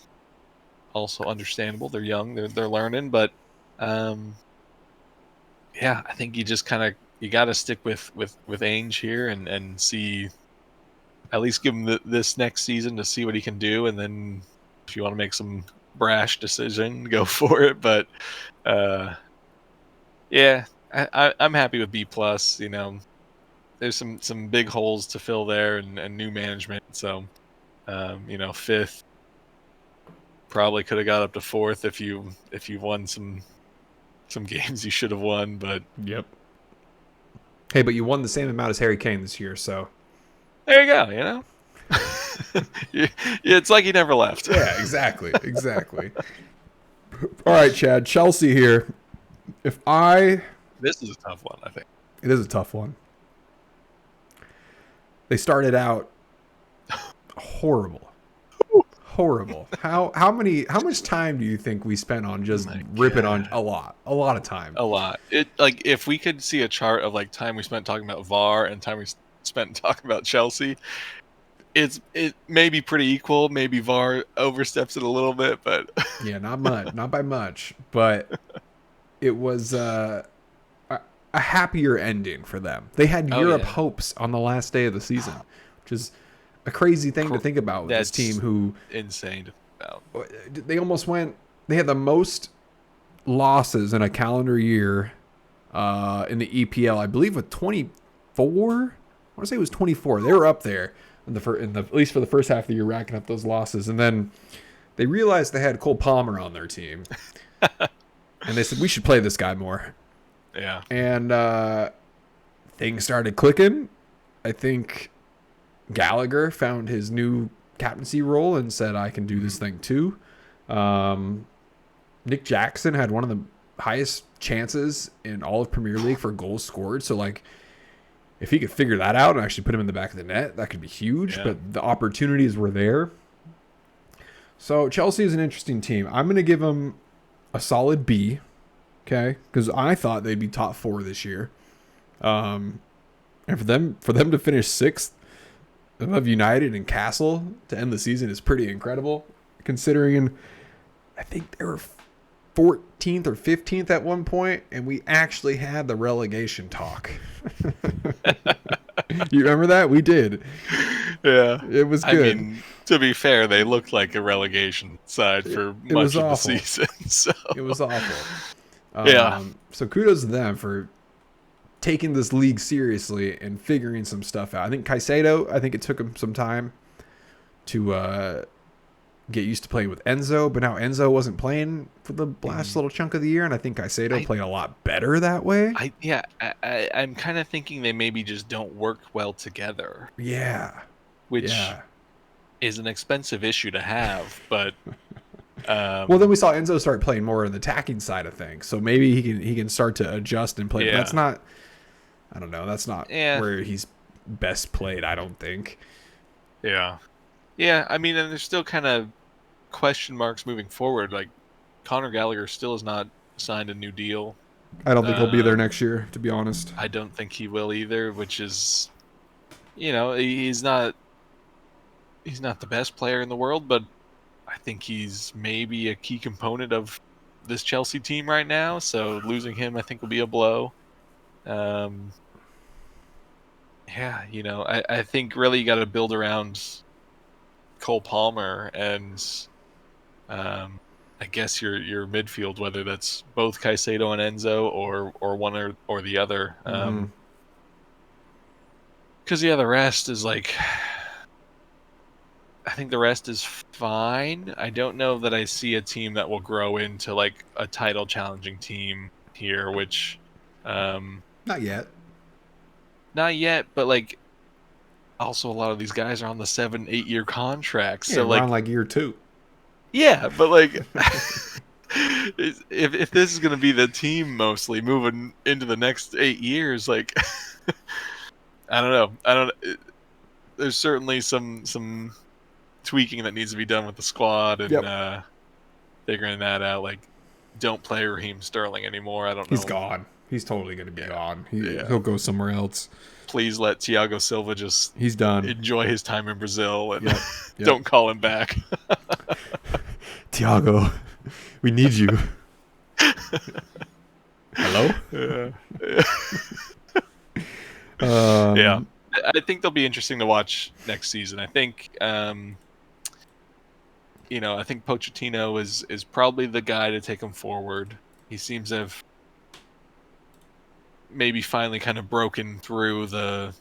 also understandable. They're young, they're learning, but um, yeah, I think you just kind of you got to stick with Ainge here and see at least give him this next season to see what he can do, and then if you want to make some brash decision, go for it. But uh, yeah, I'm happy with B plus. There's some big holes to fill there, and new management. So, fifth probably could have got up to fourth if you won some games you should have won. But Yep. Hey, but you won the same amount as Harry Kane this year, so there you go. It's like he never left. yeah, exactly, exactly. All right, Chad, Chelsea here. This is a tough one, I think. It is a tough one. They started out horrible. Horrible. How much time do you think we spent on just ripping on a lot of time? A lot. If we could see a chart of like time we spent talking about VAR and time we spent talking about Chelsea, it may be pretty equal. Maybe VAR oversteps it a little bit, but yeah, not by much, but it was a happier ending for them. They had Europe hopes on the last day of the season, which is a crazy thing to think about with this team who insane to think about. They almost went. They had the most losses in a calendar year in the EPL, I believe, with 24. I want to say it was 24. They were up there at least for the first half of the year, racking up those losses, and then they realized they had Cole Palmer on their team, and they said we should play this guy more. Yeah, and things started clicking. I think Gallagher found his new captaincy role and said, I can do this thing too. Nick Jackson had one of the highest chances in all of Premier League for goals scored. So, like, if he could figure that out and actually put him in the back of the net, that could be huge. Yeah. But the opportunities were there. So, Chelsea is an interesting team. I'm going to give them a solid B, okay? Because I thought they'd be top 4 this year. And for them to finish 6th above United and Castle to end the season is pretty incredible, considering I think they were 14th or 15th at one point, and we actually had the relegation talk. You remember that? We did. Yeah. It was good. I mean, to be fair, they looked like a relegation side for much of the season. So. It was awful. Yeah. So kudos to them for taking this league seriously and figuring some stuff out. I think Caicedo, it took him some time to get used to playing with Enzo, but now Enzo wasn't playing for the last little chunk of the year, and I think Caicedo played a lot better that way. I'm kind of thinking they maybe just don't work well together. Yeah. Which is an expensive issue to have, but well, then we saw Enzo start playing more on the attacking side of things, so maybe he can start to adjust and play. Yeah. But that's not, I don't know, that's not where he's best played, I don't think. Yeah. Yeah, I mean, and there's still kind of question marks moving forward. Like, Conor Gallagher still has not signed a new deal. I don't think he'll be there next year, to be honest. I don't think he will either, which is, he's not the best player in the world, but I think he's maybe a key component of this Chelsea team right now. So losing him, I think, will be a blow. I think really you got to build around Cole Palmer and I guess your midfield, whether that's both Caicedo and Enzo or one or the other. Because the rest is like, I think the rest is fine. I don't know that I see a team that will grow into like a title challenging team here, which not yet, but like also a lot of these guys are on the 7-8 year contracts. Yeah, so like around like year 2. Yeah, but like if this is gonna be the team mostly moving into the next 8 years, like I don't know. There's certainly some tweaking that needs to be done with the squad and figuring that out. Like, don't play Raheem Sterling anymore. I don't know. He's gone. He's totally going to be gone. He'll go somewhere else. Please let Thiago Silva he's done. Enjoy his time in Brazil and don't call him back. Thiago, we need you. Hello? Yeah. I think they'll be interesting to watch next season. I think I think Pochettino is probably the guy to take him forward. He seems to have maybe finally kind of broken through the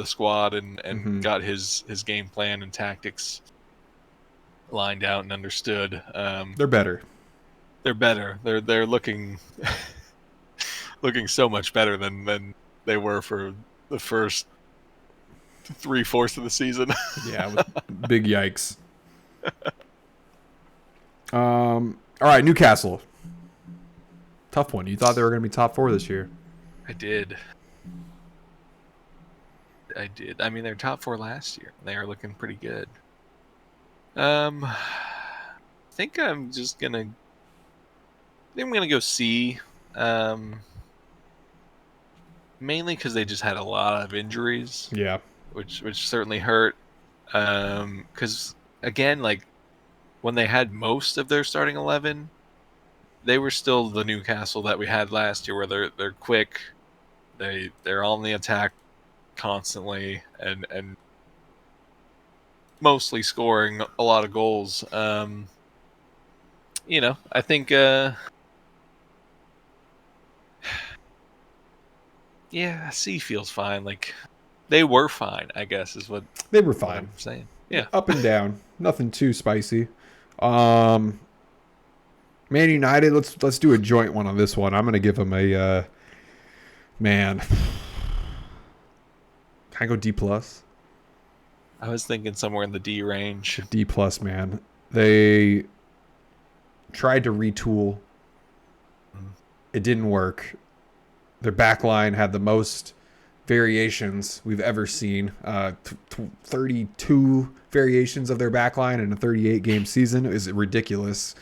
squad and got his game plan and tactics lined out and understood. They're better. They're better. They're looking looking so much better than they were for the first 3/4 of the season. Yeah, with big yikes. All right, Newcastle. Tough one. You thought they were going to be top 4 this year. I did. I mean, they're top 4 last year. They are looking pretty good. I think I'm gonna go C. Mainly because they just had a lot of injuries. Yeah. Which certainly hurt. Because again, like when they had most of their starting 11, they were still the Newcastle that we had last year, where they're quick, they're on the attack constantly, and mostly scoring a lot of goals. I think yeah, C feels fine. Like they were fine, I guess is what They were what fine. I'm saying. Yeah. Up and down. Nothing too spicy. Man United, let's do a joint one on this one. I'm going to give them a man. Can I go D+? I was thinking somewhere in the D range. D+, man. They tried to retool. It didn't work. Their back line had the most variations we've ever seen. 32 variations of their back line in a 38-game season is ridiculous.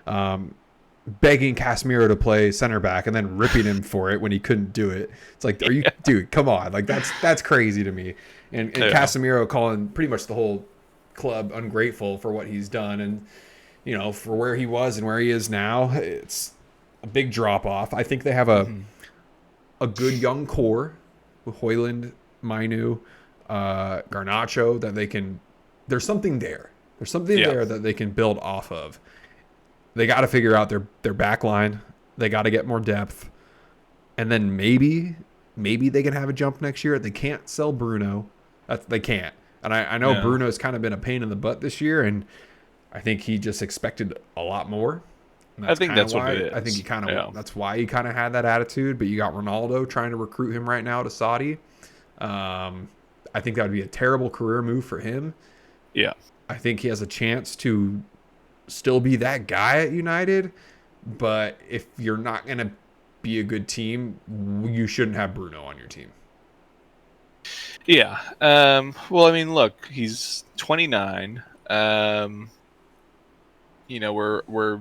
Begging Casemiro to play center back and then ripping him for it when he couldn't do it. It's like, dude, come on. Like that's crazy to me. And Casemiro calling pretty much the whole club ungrateful for what he's done. And, for where he was and where he is now, it's a big drop off. I think they have a good young core with Højlund, Mainu, Garnacho that they can. There's something there. There's something there that they can build off of. They got to figure out their back line. They got to get more depth, and then maybe they can have a jump next year. They can't sell Bruno. They can't. And I know Bruno's kind of been a pain in the butt this year, and I think he just expected a lot more. I think that's what it is. I think he kind of that's why he kind of had that attitude. But you got Ronaldo trying to recruit him right now to Saudi. I think that would be a terrible career move for him. Yeah, I think he has a chance to still be that guy at United. But if you're not going to be a good team, you shouldn't have Bruno on your team. Yeah. Well, I mean, look, he's 29. We're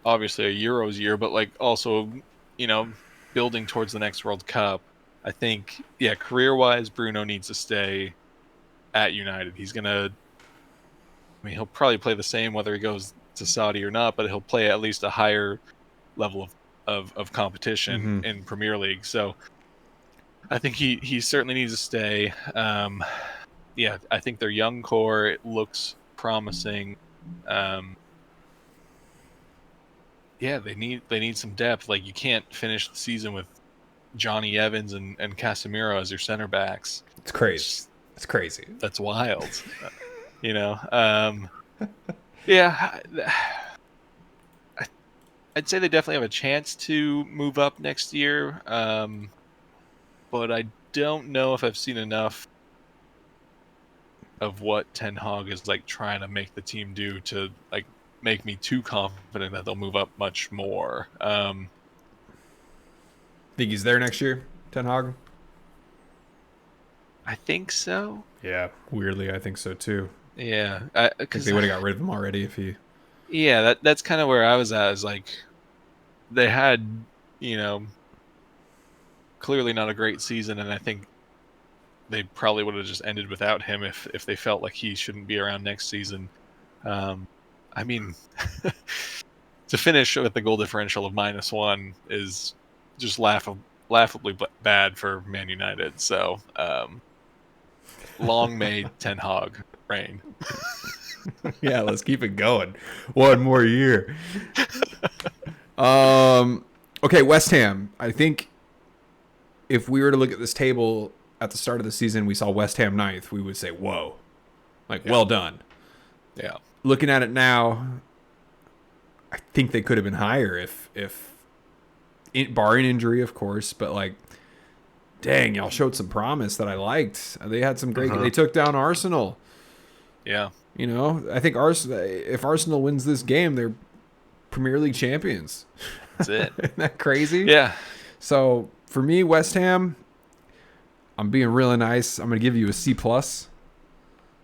obviously a Euros year, but like also, building towards the next World Cup. I think, career-wise, Bruno needs to stay at United. He'll probably play the same whether he goes to Saudi or not, but he'll play at least a higher level of competition in Premier League. So I think he certainly needs to stay. I think their young core, it looks promising. They need some depth. Like, you can't finish the season with Johnny Evans and Casemiro as your center backs. It's crazy. It's crazy. That's wild. I'd say they definitely have a chance to move up next year. But I don't know if I've seen enough of what Ten Hag is like trying to make the team do to like make me too confident that they'll move up much more. Think he's there next year, Ten Hag? I think so. Yeah, weirdly, I think so too. Yeah, because they would have got rid of him already if he. Yeah, that's kind of where I was at. Is like they had, clearly not a great season, and I think they probably would have just ended without him if they felt like he shouldn't be around next season. I mean, to finish with the goal differential of -1 is just laughably bad for Man United. So, long may Ten Hag reign. Yeah, let's keep it going. One more year. Okay, West Ham. I think if we were to look at this table at the start of the season, we saw West Ham ninth, we would say, whoa. Like, Yeah. well done. Yeah. Looking at it now, I think they could have been higher if barring injury, of course, but like, dang, y'all showed some promise that I liked. They had some great. They took down Arsenal. Yeah. You know, I think if Arsenal wins this game, they're Premier League champions. That's it. Isn't that crazy? Yeah. So for me, West Ham, I'm being really nice. I'm going to give you a C plus.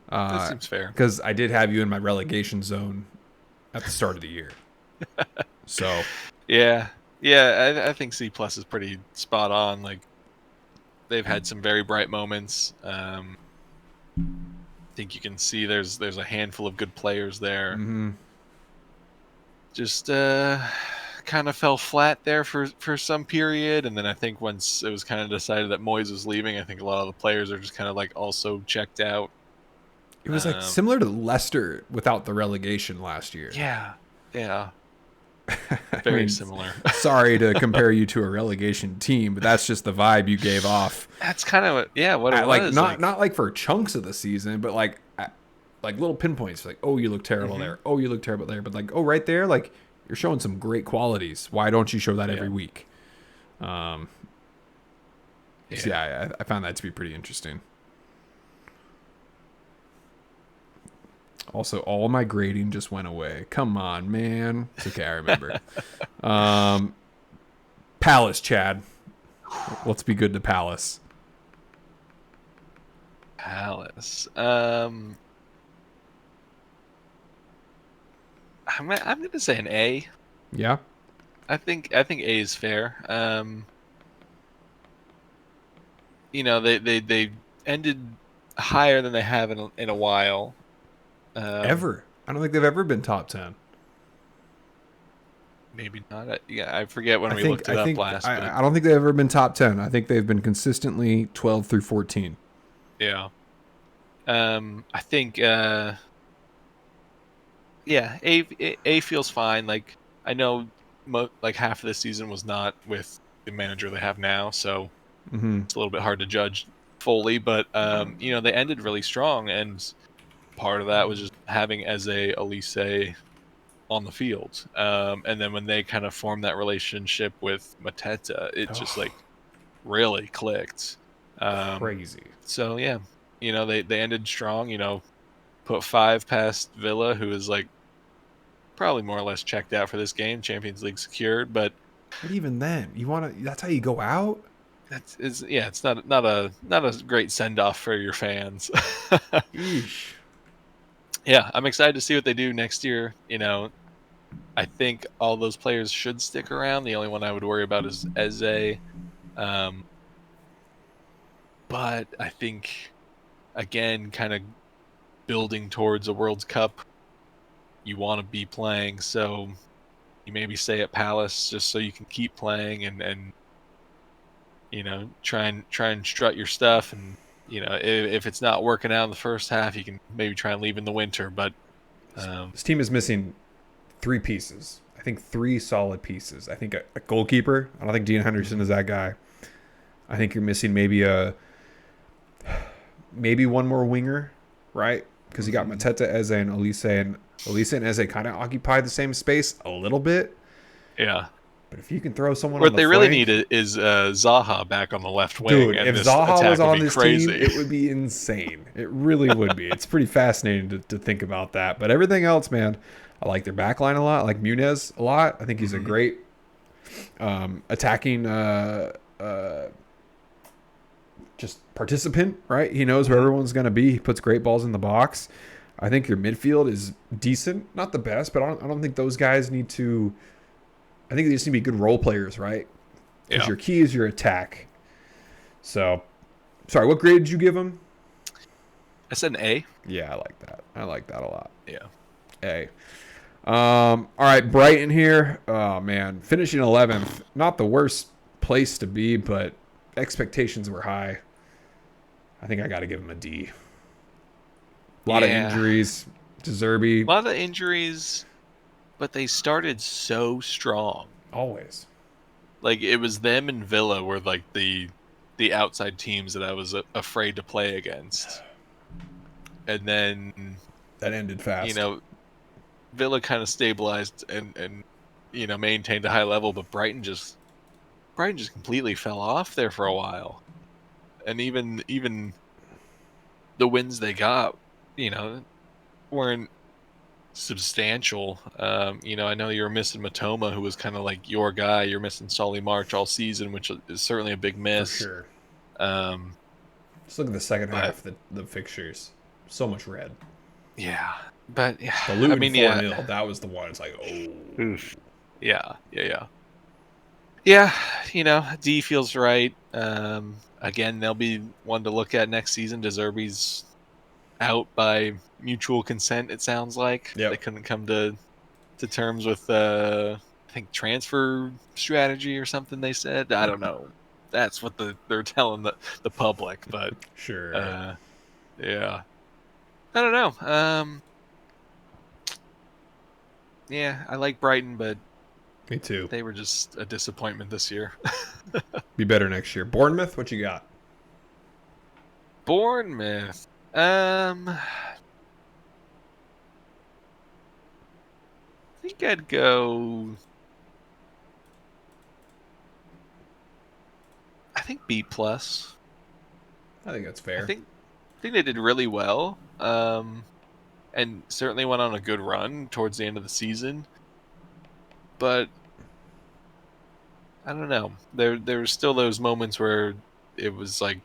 That seems fair. Because I did have you in my relegation zone at the start of the year. So Yeah. Yeah. I think C plus is pretty spot on. Like, they've had some very bright moments. I think you can see there's a handful of good players there. Just kind of fell flat there for some period, and then I think once it was kind of decided that Moyes was leaving, I think a lot of the players are just kind of like also checked out. It was like similar to Leicester without the relegation last year. Yeah. Very similar. Sorry to compare you to a relegation team, but that's just the vibe you gave off. That's kind of what it was. Not like for chunks of the season, but like little pinpoints. Like, oh, you look terrible there. Oh, you look terrible there. But like, oh, right there, like you're showing some great qualities. Why don't you show that every week? I found that to be pretty interesting. Also, all my grading just went away. Come on, man. It's okay, I remember. Palace, Chad. Let's be good to Palace. Palace. I'm gonna say an A. Yeah. I think A is fair. They ended higher than they have in a while. Ever. I don't think they've ever been top 10. Maybe not. I forget when we looked it up last. I don't think they've ever been top 10. I think they've been consistently 12 through 14. Yeah. I think A feels fine. Like, I know like half of this season was not with the manager they have now, so it's a little bit hard to judge fully, but they ended really strong, and part of that was just having Eze, Elise on the field. And then when they kind of formed that relationship with Mateta, it just like really clicked. Crazy. So yeah, they ended strong, put 5 past Villa, who is like probably more or less checked out for this game, Champions League secured, but even then, that's how you go out? It's not a great send off for your fans. Eesh. Yeah, I'm excited to see what they do next year. I think all those players should stick around. The only one I would worry about is Eze. But I think, again, kind of building towards a World Cup, you want to be playing. So you maybe stay at Palace just so you can keep playing and try and strut your stuff. And if it's not working out in the first half, you can maybe try and leave in the winter. But this team is missing 3 pieces. I think 3 solid pieces. I think a goalkeeper. I don't think Dean Henderson is that guy. I think you're missing maybe one more winger, right? Because you got Mateta, Eze, and Elise, and Eze kind of occupy the same space a little bit. Yeah. But if you can throw someone what on the they flank, really need is Zaha back on the left wing. Dude, and if this Zaha was on this crazy. team, it would be insane. It really would be. It's pretty fascinating to think about that. But everything else, man, I like their back line a lot. I like Muniz a lot. I think he's a great attacking just participant, right? He knows where everyone's going to be. He puts great balls in the box. I think your midfield is decent. Not the best, but I don't think those guys need to... I think they just need to be good role players, right? Because your key is your attack. So, sorry, what grade did you give them? I said an A. Yeah, I like that. I like that a lot. Yeah. A. All right, Brighton here. Oh, man. Finishing 11th. Not the worst place to be, but expectations were high. I think I got to give them a D. A lot of injuries. De Zerbi. A lot of injuries, but they started so strong. Always. like it was them and Villa were like the outside teams that I was afraid to play against, and then That ended you fast. know Villa kind of stabilized and maintained a high level, but Brighton just completely fell off there for a while, and even the wins they got, you know, weren't substantial. I know you're missing Matoma, who was kind of like your guy. You're missing Solly March all season, which is certainly a big For miss. sure. Um, Just look at the second but half, the fixtures. So much red. yeah, but yeah, The I Luton mean, 4-0, that was the one. It's like, oh. oof. Yeah. D feels right. Again, they'll be one to look at next season. De Zerbi's out by mutual consent. It sounds like they Yep. couldn't come to terms with I think transfer strategy or something. They said, I don't know. That's what they're telling the public, but Sure. uh, yeah, I don't know. Yeah, I like Brighton, but Me too. they were just a disappointment this year. Be better next year. Bournemouth, what you got? Bournemouth. I think I'd go. I think B plus. I think that's I fair. think they did really well. And certainly went on a good run towards the end of the season. But I don't know. There were still those moments where it was like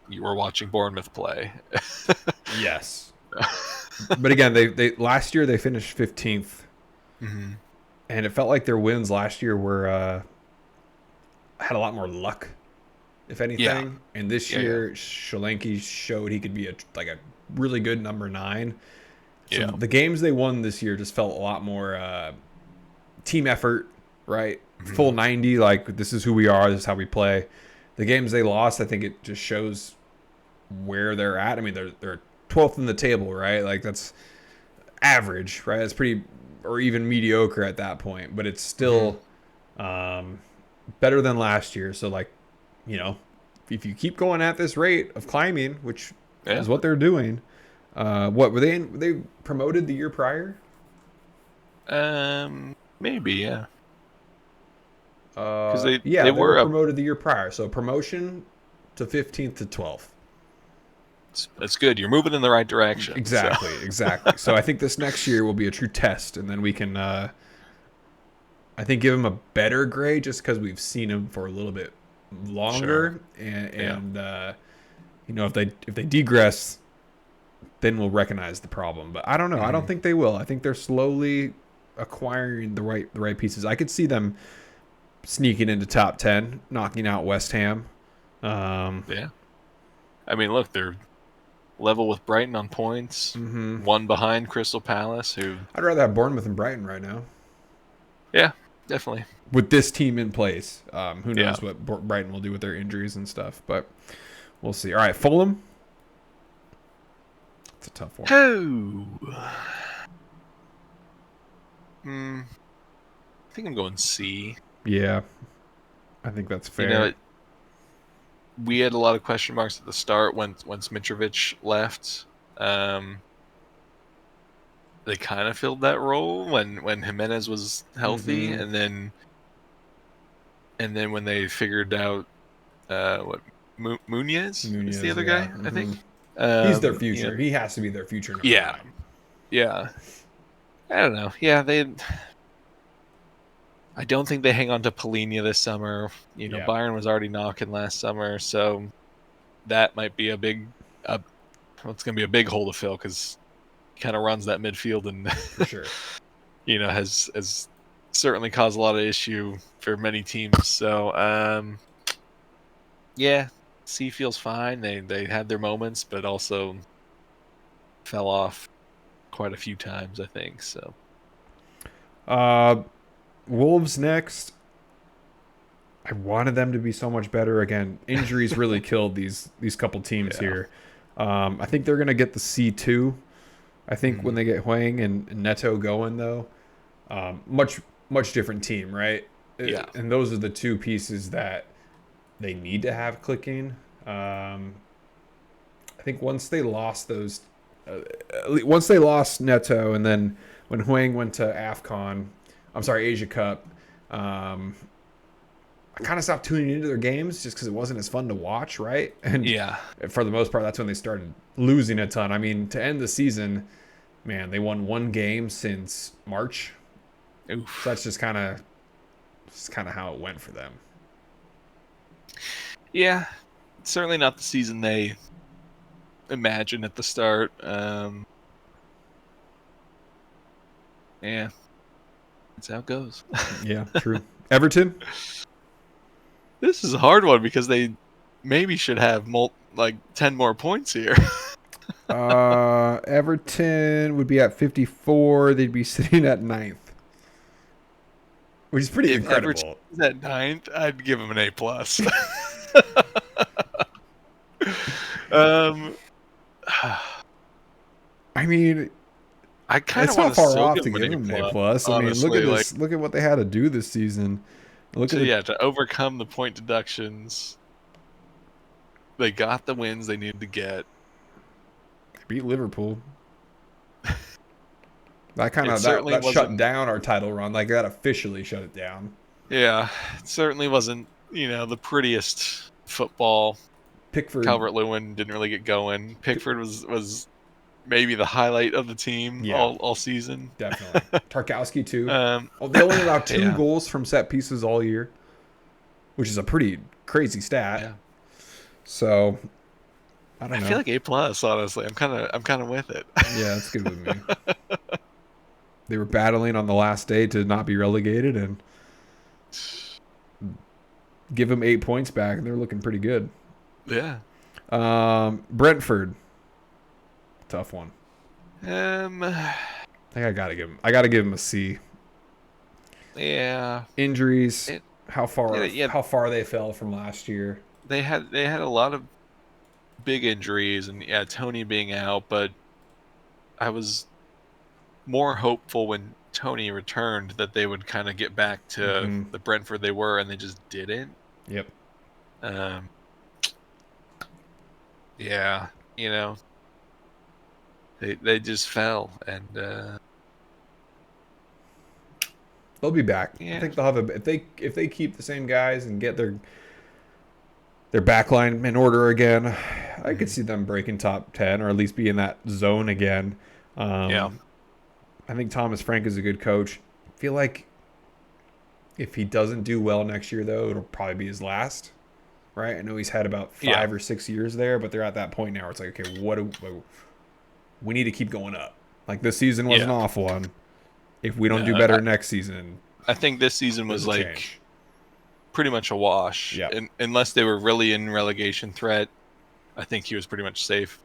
you were watching Bournemouth play. Yes. But again, they last year they finished 15th, hmm and it felt like their wins last year were had a lot more luck, if Yeah, anything. And this yeah, year, Solanke showed he could be a really good number 9. So yeah. the games they won this year just felt a lot more team effort, right? Full hmm 90, like this is who we are, this is how we play. The games they lost, I think it just shows where they're at. I mean, they're 12th in the table, right? Like that's average, right? It's pretty, or even mediocre at that point, but it's hmm still um, better than last year. So like, you know, if you keep going at this rate of climbing, which Yeah. is what they're doing, what were they? They promoted the year prior. Maybe yeah, because Yeah, they they were were up. promoted the year prior. So promotion to 15th to 12th. That's good. You're moving in the right direction. So Exactly. So I think this next year will be a true test, and then we can, I think, give him a better grade just because we've seen him for a little bit sure. longer, Yeah. and if they degress, then we'll recognize the problem. But I don't know. I don't hmm think they will. I think they're slowly acquiring the right pieces. I could see them sneaking into top 10, knocking out West Ham. Um, Yeah. I mean, look, they're level with Brighton on points, hmm one behind Crystal Palace, who, I'd rather have Bournemouth and Brighton right now yeah, definitely. with this team in place. Who Yeah. knows what Brighton will do with their injuries and stuff, but we'll see. All right, Fulham. It's a tough one. Oh. I think I'm going C. Yeah, I think that's You know, fair. we had a lot of question marks at the start once Mitrovic left. Um, they kind of filled that role when Jimenez was healthy, Mm-hmm. and then when they figured out what Munez is the Nunez, other yeah. guy, I Mm-hmm. think. He's their You know, future. He has to be their future number yeah, 9. yeah. I don't know. Yeah, they. I don't think they hang on to Polinia this summer. Yeah, Bayern was already knocking last summer, so that might be well, it's going to be a big hole to fill because he kind of runs that midfield and for sure. has certainly caused a lot of issue for many teams. So yeah, C feels fine. They had their moments, but also fell off quite a few times, I think. So Uh, Wolves next. I wanted them to be so much better. Again, injuries really killed these couple teams yeah, here. I think they're gonna get the C2. I think when hmm they get Huang and Neto going though, much different team, right? Yeah. And those are the two pieces that they need to have clicking. I think once they lost those, uh, once they lost Neto, and then when Huang went to AFCON, I'm sorry, Asia Cup, um, I kind of stopped tuning into their games just because it wasn't as fun to watch, right? And Yeah. for the most part, that's when they started losing a ton. I mean, to end the season, man, they won one game since March, so Oof. that's just kind of how it went for them. Yeah. Certainly not the season they imagined at the start. Yeah. That's how it goes. Yeah, true. Everton. This is a hard one because they maybe should have like 10 more points here. Everton would be at 54. They'd be sitting at ninth, which is pretty If Everton incredible. is at ninth, I'd give them an A plus. um, I mean, I kind of it's want not to far still off give to them an give A them an A plus. plus. I mean, look at Honestly, like this. Look at what they had to do this season. Look at the to overcome the point deductions, they got the wins they needed to get. beat Liverpool. That kind It of certainly that shut wasn't. down our title run. Like that officially shut it down. Yeah, it certainly wasn't. The prettiest football. Pickford, Calvert-Lewin didn't really get going. Pickford was maybe the highlight of the team yeah, all season. definitely. Tarkowski too. um, Oh, they only allowed two yeah, goals from set pieces all year, which is a pretty crazy stat. yeah. So I I don't feel know. like A plus. Honestly, I'm kind of with it. Yeah, that's good with me. They were battling on the last day to not be relegated and give them 8 points back, and they're looking pretty good. Yeah. Brentford, tough one. Um. I think I gotta give them. I gotta give them a C. Yeah. Injuries, It. how Yeah. far Yeah. how far they fell from last year. They had a lot of big injuries, and yeah, Tony being out, but I was more hopeful when Tony returned that they would kind of get back to Mm-hmm. the Brentford they were, and they just didn't. Yep. Um. Yeah. They just fell, and They'll be back. I yeah. think they'll have a if they keep the same guys and get their back line in order again. I could Mhm. see them breaking top 10 or at least be in that zone again. Yeah. I think Thomas Frank is a good coach. I feel like if he doesn't do well next year, though, it'll probably be his last. Right? I know he's had about Yeah. 5 or 6 years there, but they're at that point now where it's like, okay, we need to keep going up. Like this season was an Yeah. awful one. If we don't do No, better next season, I think this season was it'll like change. pretty much a wash. Yeah, And unless they were really in relegation threat, I think he was pretty much safe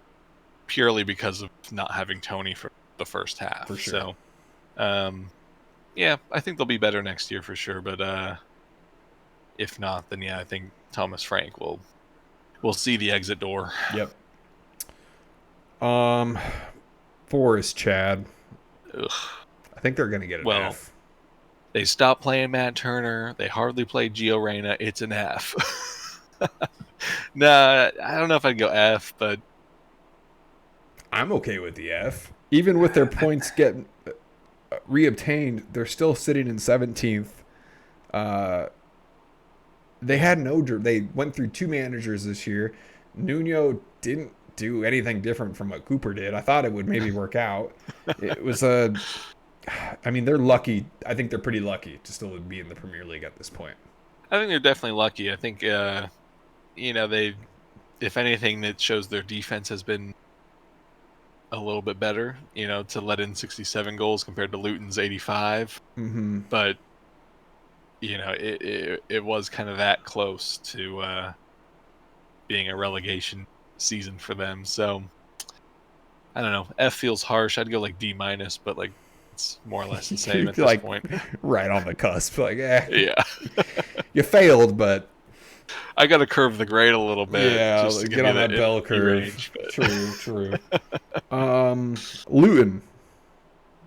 purely because of not having Tony for the first half. for sure. So, um, yeah, I think they'll be better next year for sure. But if not, then yeah, I think Thomas Frank will see the exit door. Yep. Um, Forest Chad. Ugh. I think they're gonna get an Well, F. they stopped playing Matt Turner. They hardly played Gio Reyna. It's an F. Nah, I don't know if I'd go F, but I'm okay with the F. Even with their points getting reobtained, they're still sitting in 17th. They had no. They went through two managers this year. Nuno didn't do anything different from what Cooper did. I thought it would maybe work out. It was a. I mean, they're lucky. I think they're pretty lucky to still be in the Premier League at this point. I think they're definitely lucky. I think they, if anything, that shows their defense has been a little bit better. To let in 67 goals compared to Luton's 85. Mm-hmm. But it was kind of that close to being a relegation season for them. So I don't know. F feels harsh. I'd go like D minus, but like it's more or less the same at You're this like point. right on the cusp. Like, Yeah. you failed, but I got to curve the grade a little bit yeah, just to get give you on that the bell in curve. range. But True. Luton.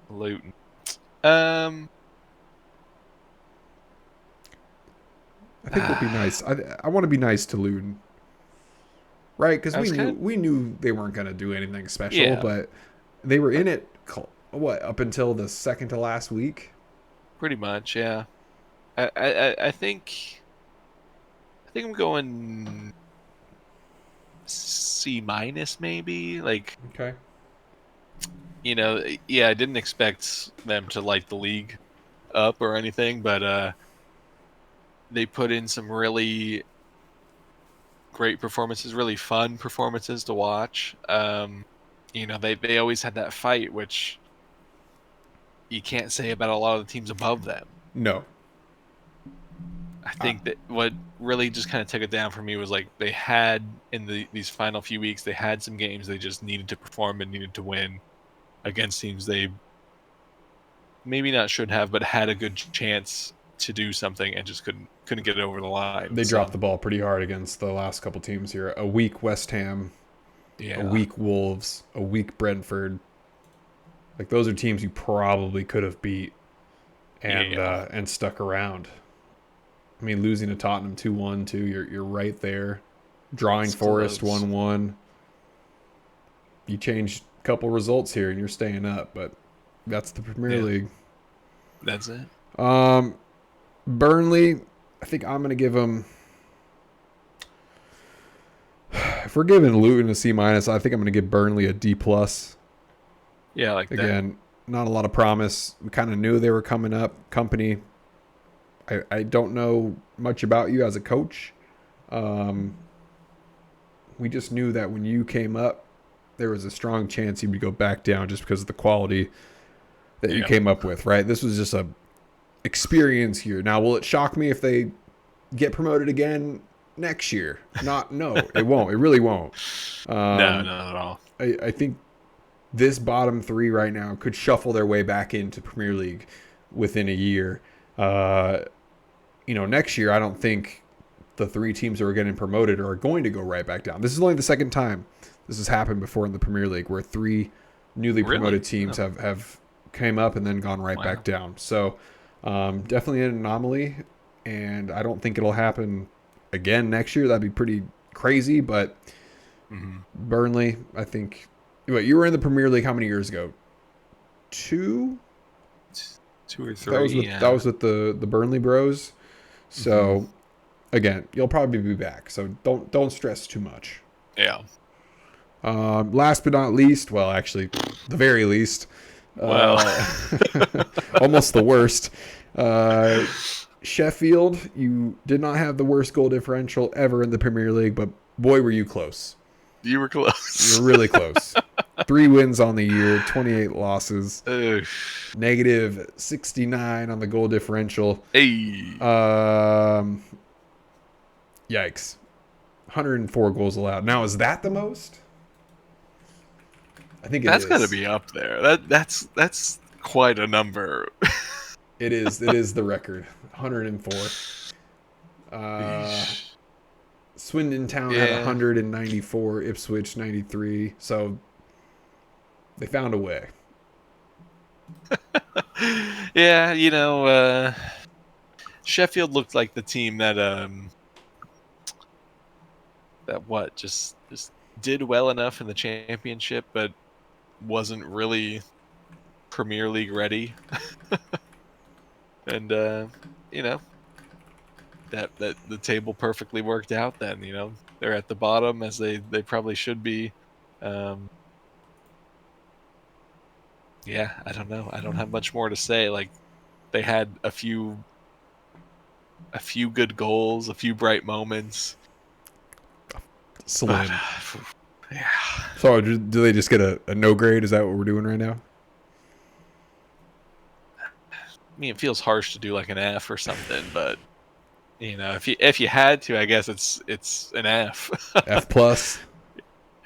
Luton. Um, I think we'll be nice. I want to be nice to Luton, right? Because I was kind of we knew they weren't going to do anything special, yeah, but they were in it. What up until the second to last week? pretty much. Yeah, I think I'm going C minus maybe. Like, Okay. yeah, I didn't expect them to light the league up or anything, but they put in some really great performances, really fun performances to watch. They always had that fight, which you can't say about a lot of the teams above them. No. I Uh, think that what really just kind of took it down for me was like they had in these final few weeks, they had some games they just needed to perform and needed to win against teams they maybe not should have, but had a good chance to do something and just couldn't get it over the line. they So dropped the ball pretty hard against the last couple teams here. A weak West Ham, a yeah, weak Wolves, a weak Brentford. Like those are teams you probably could have beat yeah, and stuck around. I mean, losing to Tottenham 2-1 too. You're right there. Drawing it's Forest close. 1-1. You change a couple results here and you're staying up, but that's the Premier Yeah, League. that's it. Um, Burnley, I think I'm gonna give them. If we're giving Luton a C minus, I think I'm gonna give Burnley a D plus. Yeah, I like that. Again, not a lot of promise. We kind of knew they were coming up. Company. I don't know much about you as a coach. Um, we just knew that when you came up, there was a strong chance you would go back down just because of the quality that you Yeah. came up with. Right. This was just a experience here. Now, will it shock me if they get promoted again next year? No, it won't. It really won't. No, Um, not at all. I think this bottom three right now could shuffle their way back into Premier League within a year. Uh, next year, I don't think the three teams that are getting promoted are going to go right back down. This is only the second time this has happened before in the Premier League where three newly Really? promoted teams Oh, have came up and then gone right back wow. down. So definitely an anomaly, and I don't think it'll happen again next year. That'd be pretty crazy, but Hmm. Burnley, I think. Wait, you were in the Premier League how many years ago? Two. Two or That was three, with that yeah. was with the Burnley Bros. Hmm. So again, you'll probably be back. So don't stress too much. Yeah. Last but not least, well, actually, the very least, Well, uh, almost the worst. Uh, Sheffield, you did not have the worst goal differential ever in the Premier League, but boy, were you close. you were You close. were really close. 3 wins on the year, 28 losses, Ugh. negative 69 on the goal differential. Hey, Um, yikes. 104 goals allowed. Now, is that the most? I think it that's got to is. be up there. That's quite a number. It is. It is the record. 104. Uh, Eesh. Swindon Town had Yeah. 194. Ipswich 93. So they found a way. Yeah, Sheffield looked like the team that what just did well enough in the championship, but wasn't really Premier League ready. And you know that the table perfectly worked out. Then they're at the bottom as they probably should be. Um, yeah, I don't know. I don't have much more to say. Like they had a few good goals, a few bright moments, but Slim. yeah. So do they just get a no grade? Is that what we're doing right now? I mean, it feels harsh to do like an F or something, but if you had to, I guess it's an F. F plus.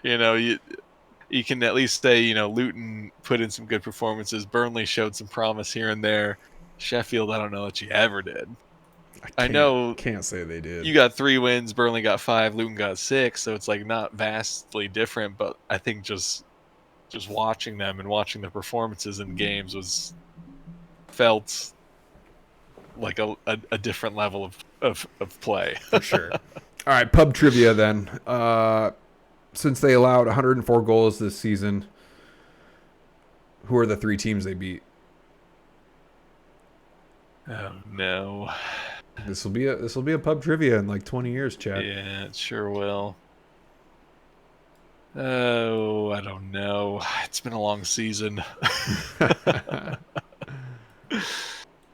You can at least say Luton put in some good performances. Burnley showed some promise here and there. Sheffield, I don't know that you ever did. I I can't know can't say they did. you got 3 wins, Burnley got 5, Luton got 6, so it's like not vastly different. But I think just watching them and watching the performances in games was felt like a different level of play. For sure. All right, pub trivia then. Since they allowed 104 goals this season, who are the 3 teams they beat? Oh no. This will be a pub trivia in like 20 years, Chad. Yeah, it sure will. Oh, I don't know. It's been a long season. 3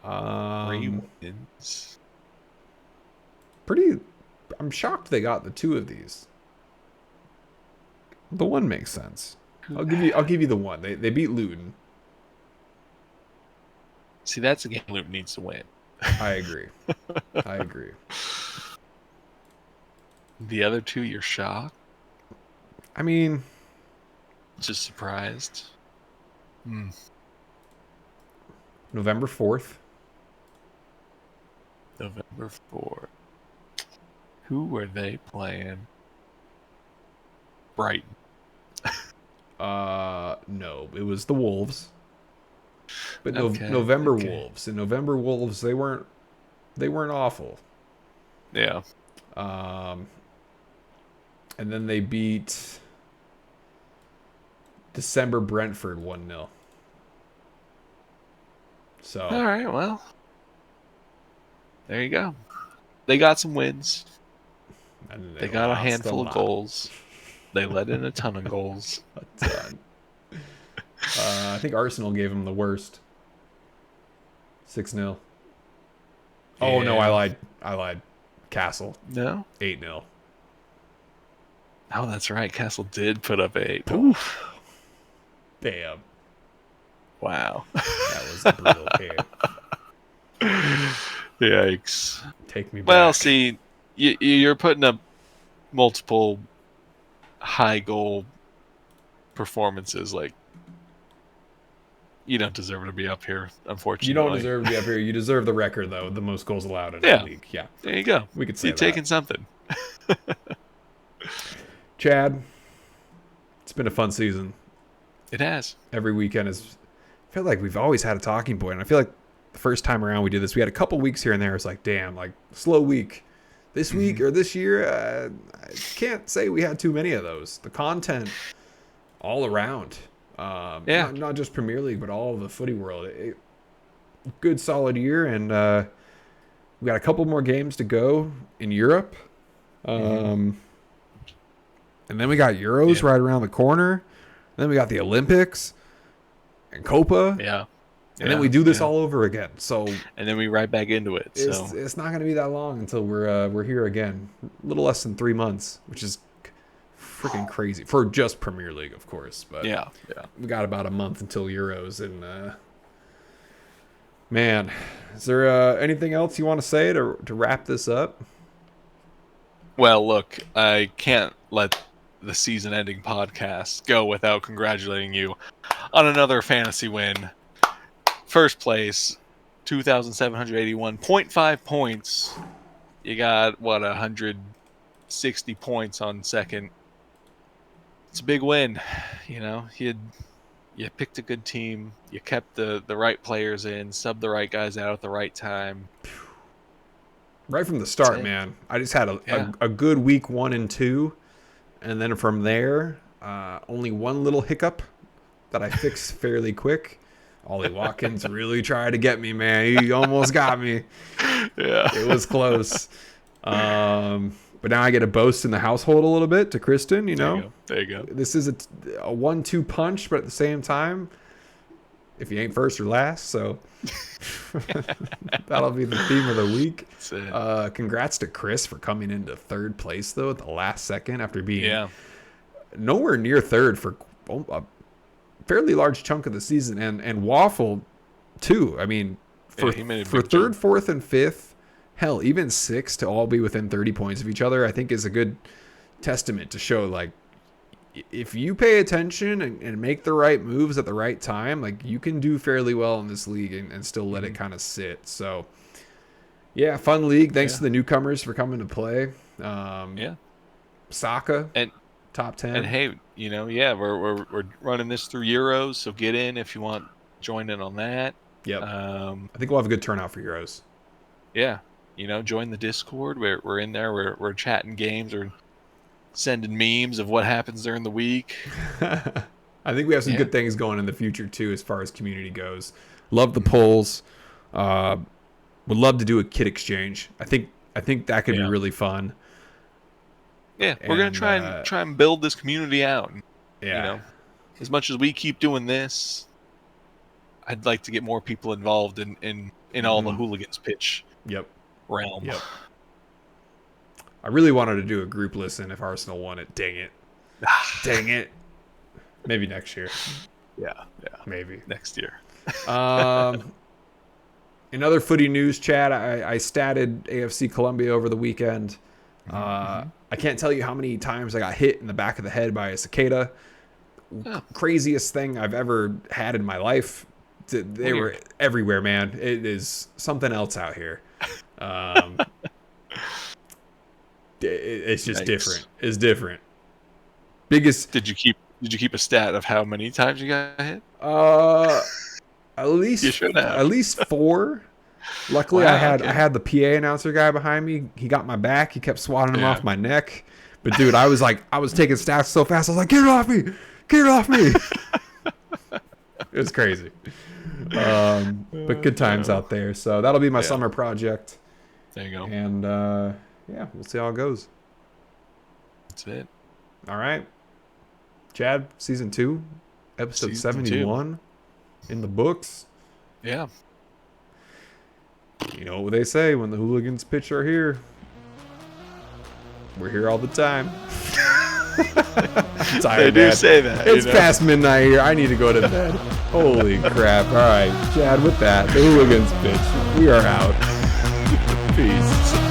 wins. Pretty. I'm shocked they got the 2 of these. The one makes sense. I'll give you the one. They beat Luton. See, that's a game Luton needs to win. I agree. The other 2, you're shocked? I mean, Just surprised? November 4th. November 4th. Who were they playing? Brighton. No, it was the Wolves. But Okay, November okay. Wolves. And November Wolves, they weren't awful. Yeah. And then they beat December Brentford 1-0. So All right, well. There you go. They got some wins. and They got a lost handful of lot. goals. They let in a ton of goals. A ton. I think Arsenal gave them the worst. 6-0. Oh no, Yeah. I lied. Castle No? 8-0. Oh, that's right. Castle did put up 8. Oof. Damn. Wow. That was a brutal game. Yikes. Take me back. Well, see, you're putting up multiple high goal performances. Like, you don't deserve to be up here, unfortunately. You don't deserve to be up here. You deserve the record, though. The most goals allowed in the league. Yeah. There you go. We could say You're that. taking something. Chad, it's been a fun season. It has. Every weekend is... I feel like we've always had a talking point. And I feel like the first time around we did this, we had a couple weeks here and there. It's like, damn, like, slow week. This week or this year, I can't say we had too many of those. The content all around. Yeah. Not just Premier League, but all of the footy world. Good, solid year, and we got a couple more games to go in Europe. And then we got Euros right around the corner. Then we got the Olympics and Copa. Yeah. And then we do this all over again. So and then we right back into it. it's not going to be that long until we're here again. A little less than 3 months, which is freaking crazy for just Premier League, of course. But yeah. we got about a month until Euros. And man, is there anything else you want to say to wrap this up? Well, look, I can't let the season-ending podcast go without congratulating you on another fantasy win. First place, 2,781.5 points. You got, 160 points on second. It's a big win. You know, you picked a good team. You kept the right players in, subbed the right guys out at the right time. Right from the start, man. I just had a good week 1 and 2. And then from there, only one little hiccup that I fixed fairly quick. Ollie Watkins really tried to get me, man. He almost got me. Yeah. It was close. But now I get to boast in the household a little bit to Kristen, you know. There you go. This is a 1-2 punch, but at the same time, if you ain't first or last, so that'll be the theme of the week. Congrats to Chris for coming into third place, though, at the last second after being nowhere near third for a fairly large chunk of the season, and Waffle too. I mean, for third, fourth, and fifth, hell, even sixth to all be within 30 points of each other, I think is a good testament to show, like, if you pay attention and make the right moves at the right time, like, you can do fairly well in this league and still let it kind of sit. So yeah, fun league. Thanks to the newcomers for coming to play. Saka and top 10. And hey, you know, we're running this through Euros, so get in if you want. Join in on that. Yep. I think we'll have a good turnout for Euros. Yeah, join the Discord. We're in there. We're chatting games. We're sending memes of what happens during the week. I think we have some Yeah. good things going in the future too, as far as community goes. Love the polls. Would love to do a kit exchange. I think that could be Yeah. really fun. Yeah, we're gonna try and build this community out. Yeah. As much as we keep doing this, I'd like to get more people involved in all the hooligans pitch Yep. realm. Yep. I really wanted to do a group listen if Arsenal won it. Dang it. Dang it. Maybe next year. Yeah. Maybe. Next year. In other footy news, Chad, I statted AFC Colombia over the weekend. I can't tell you how many times I got hit in the back of the head by a cicada. Oh. Craziest thing I've ever had in my life. They were everywhere, man. It is something else out here. It's just different. It's different. Biggest. Did you keep a stat of how many times you got hit? At least 4. Luckily, Wow, I had the PA announcer guy behind me. He got my back. He kept swatting him off my neck. But dude, I was taking stats so fast. I was like, get it off me! Get it off me! It was crazy. But good times out there. So that'll be my summer project. There you go. And we'll see how it goes. That's it. All right, Chad, season 2, episode 71 in the books. Yeah. You know what they say, when the hooligans pitch are here, we're here all the time. They do say that. It's past midnight here. I need to go to bed. Holy crap. All right, Chad, with that, the hooligans pitch. We are out. Peace.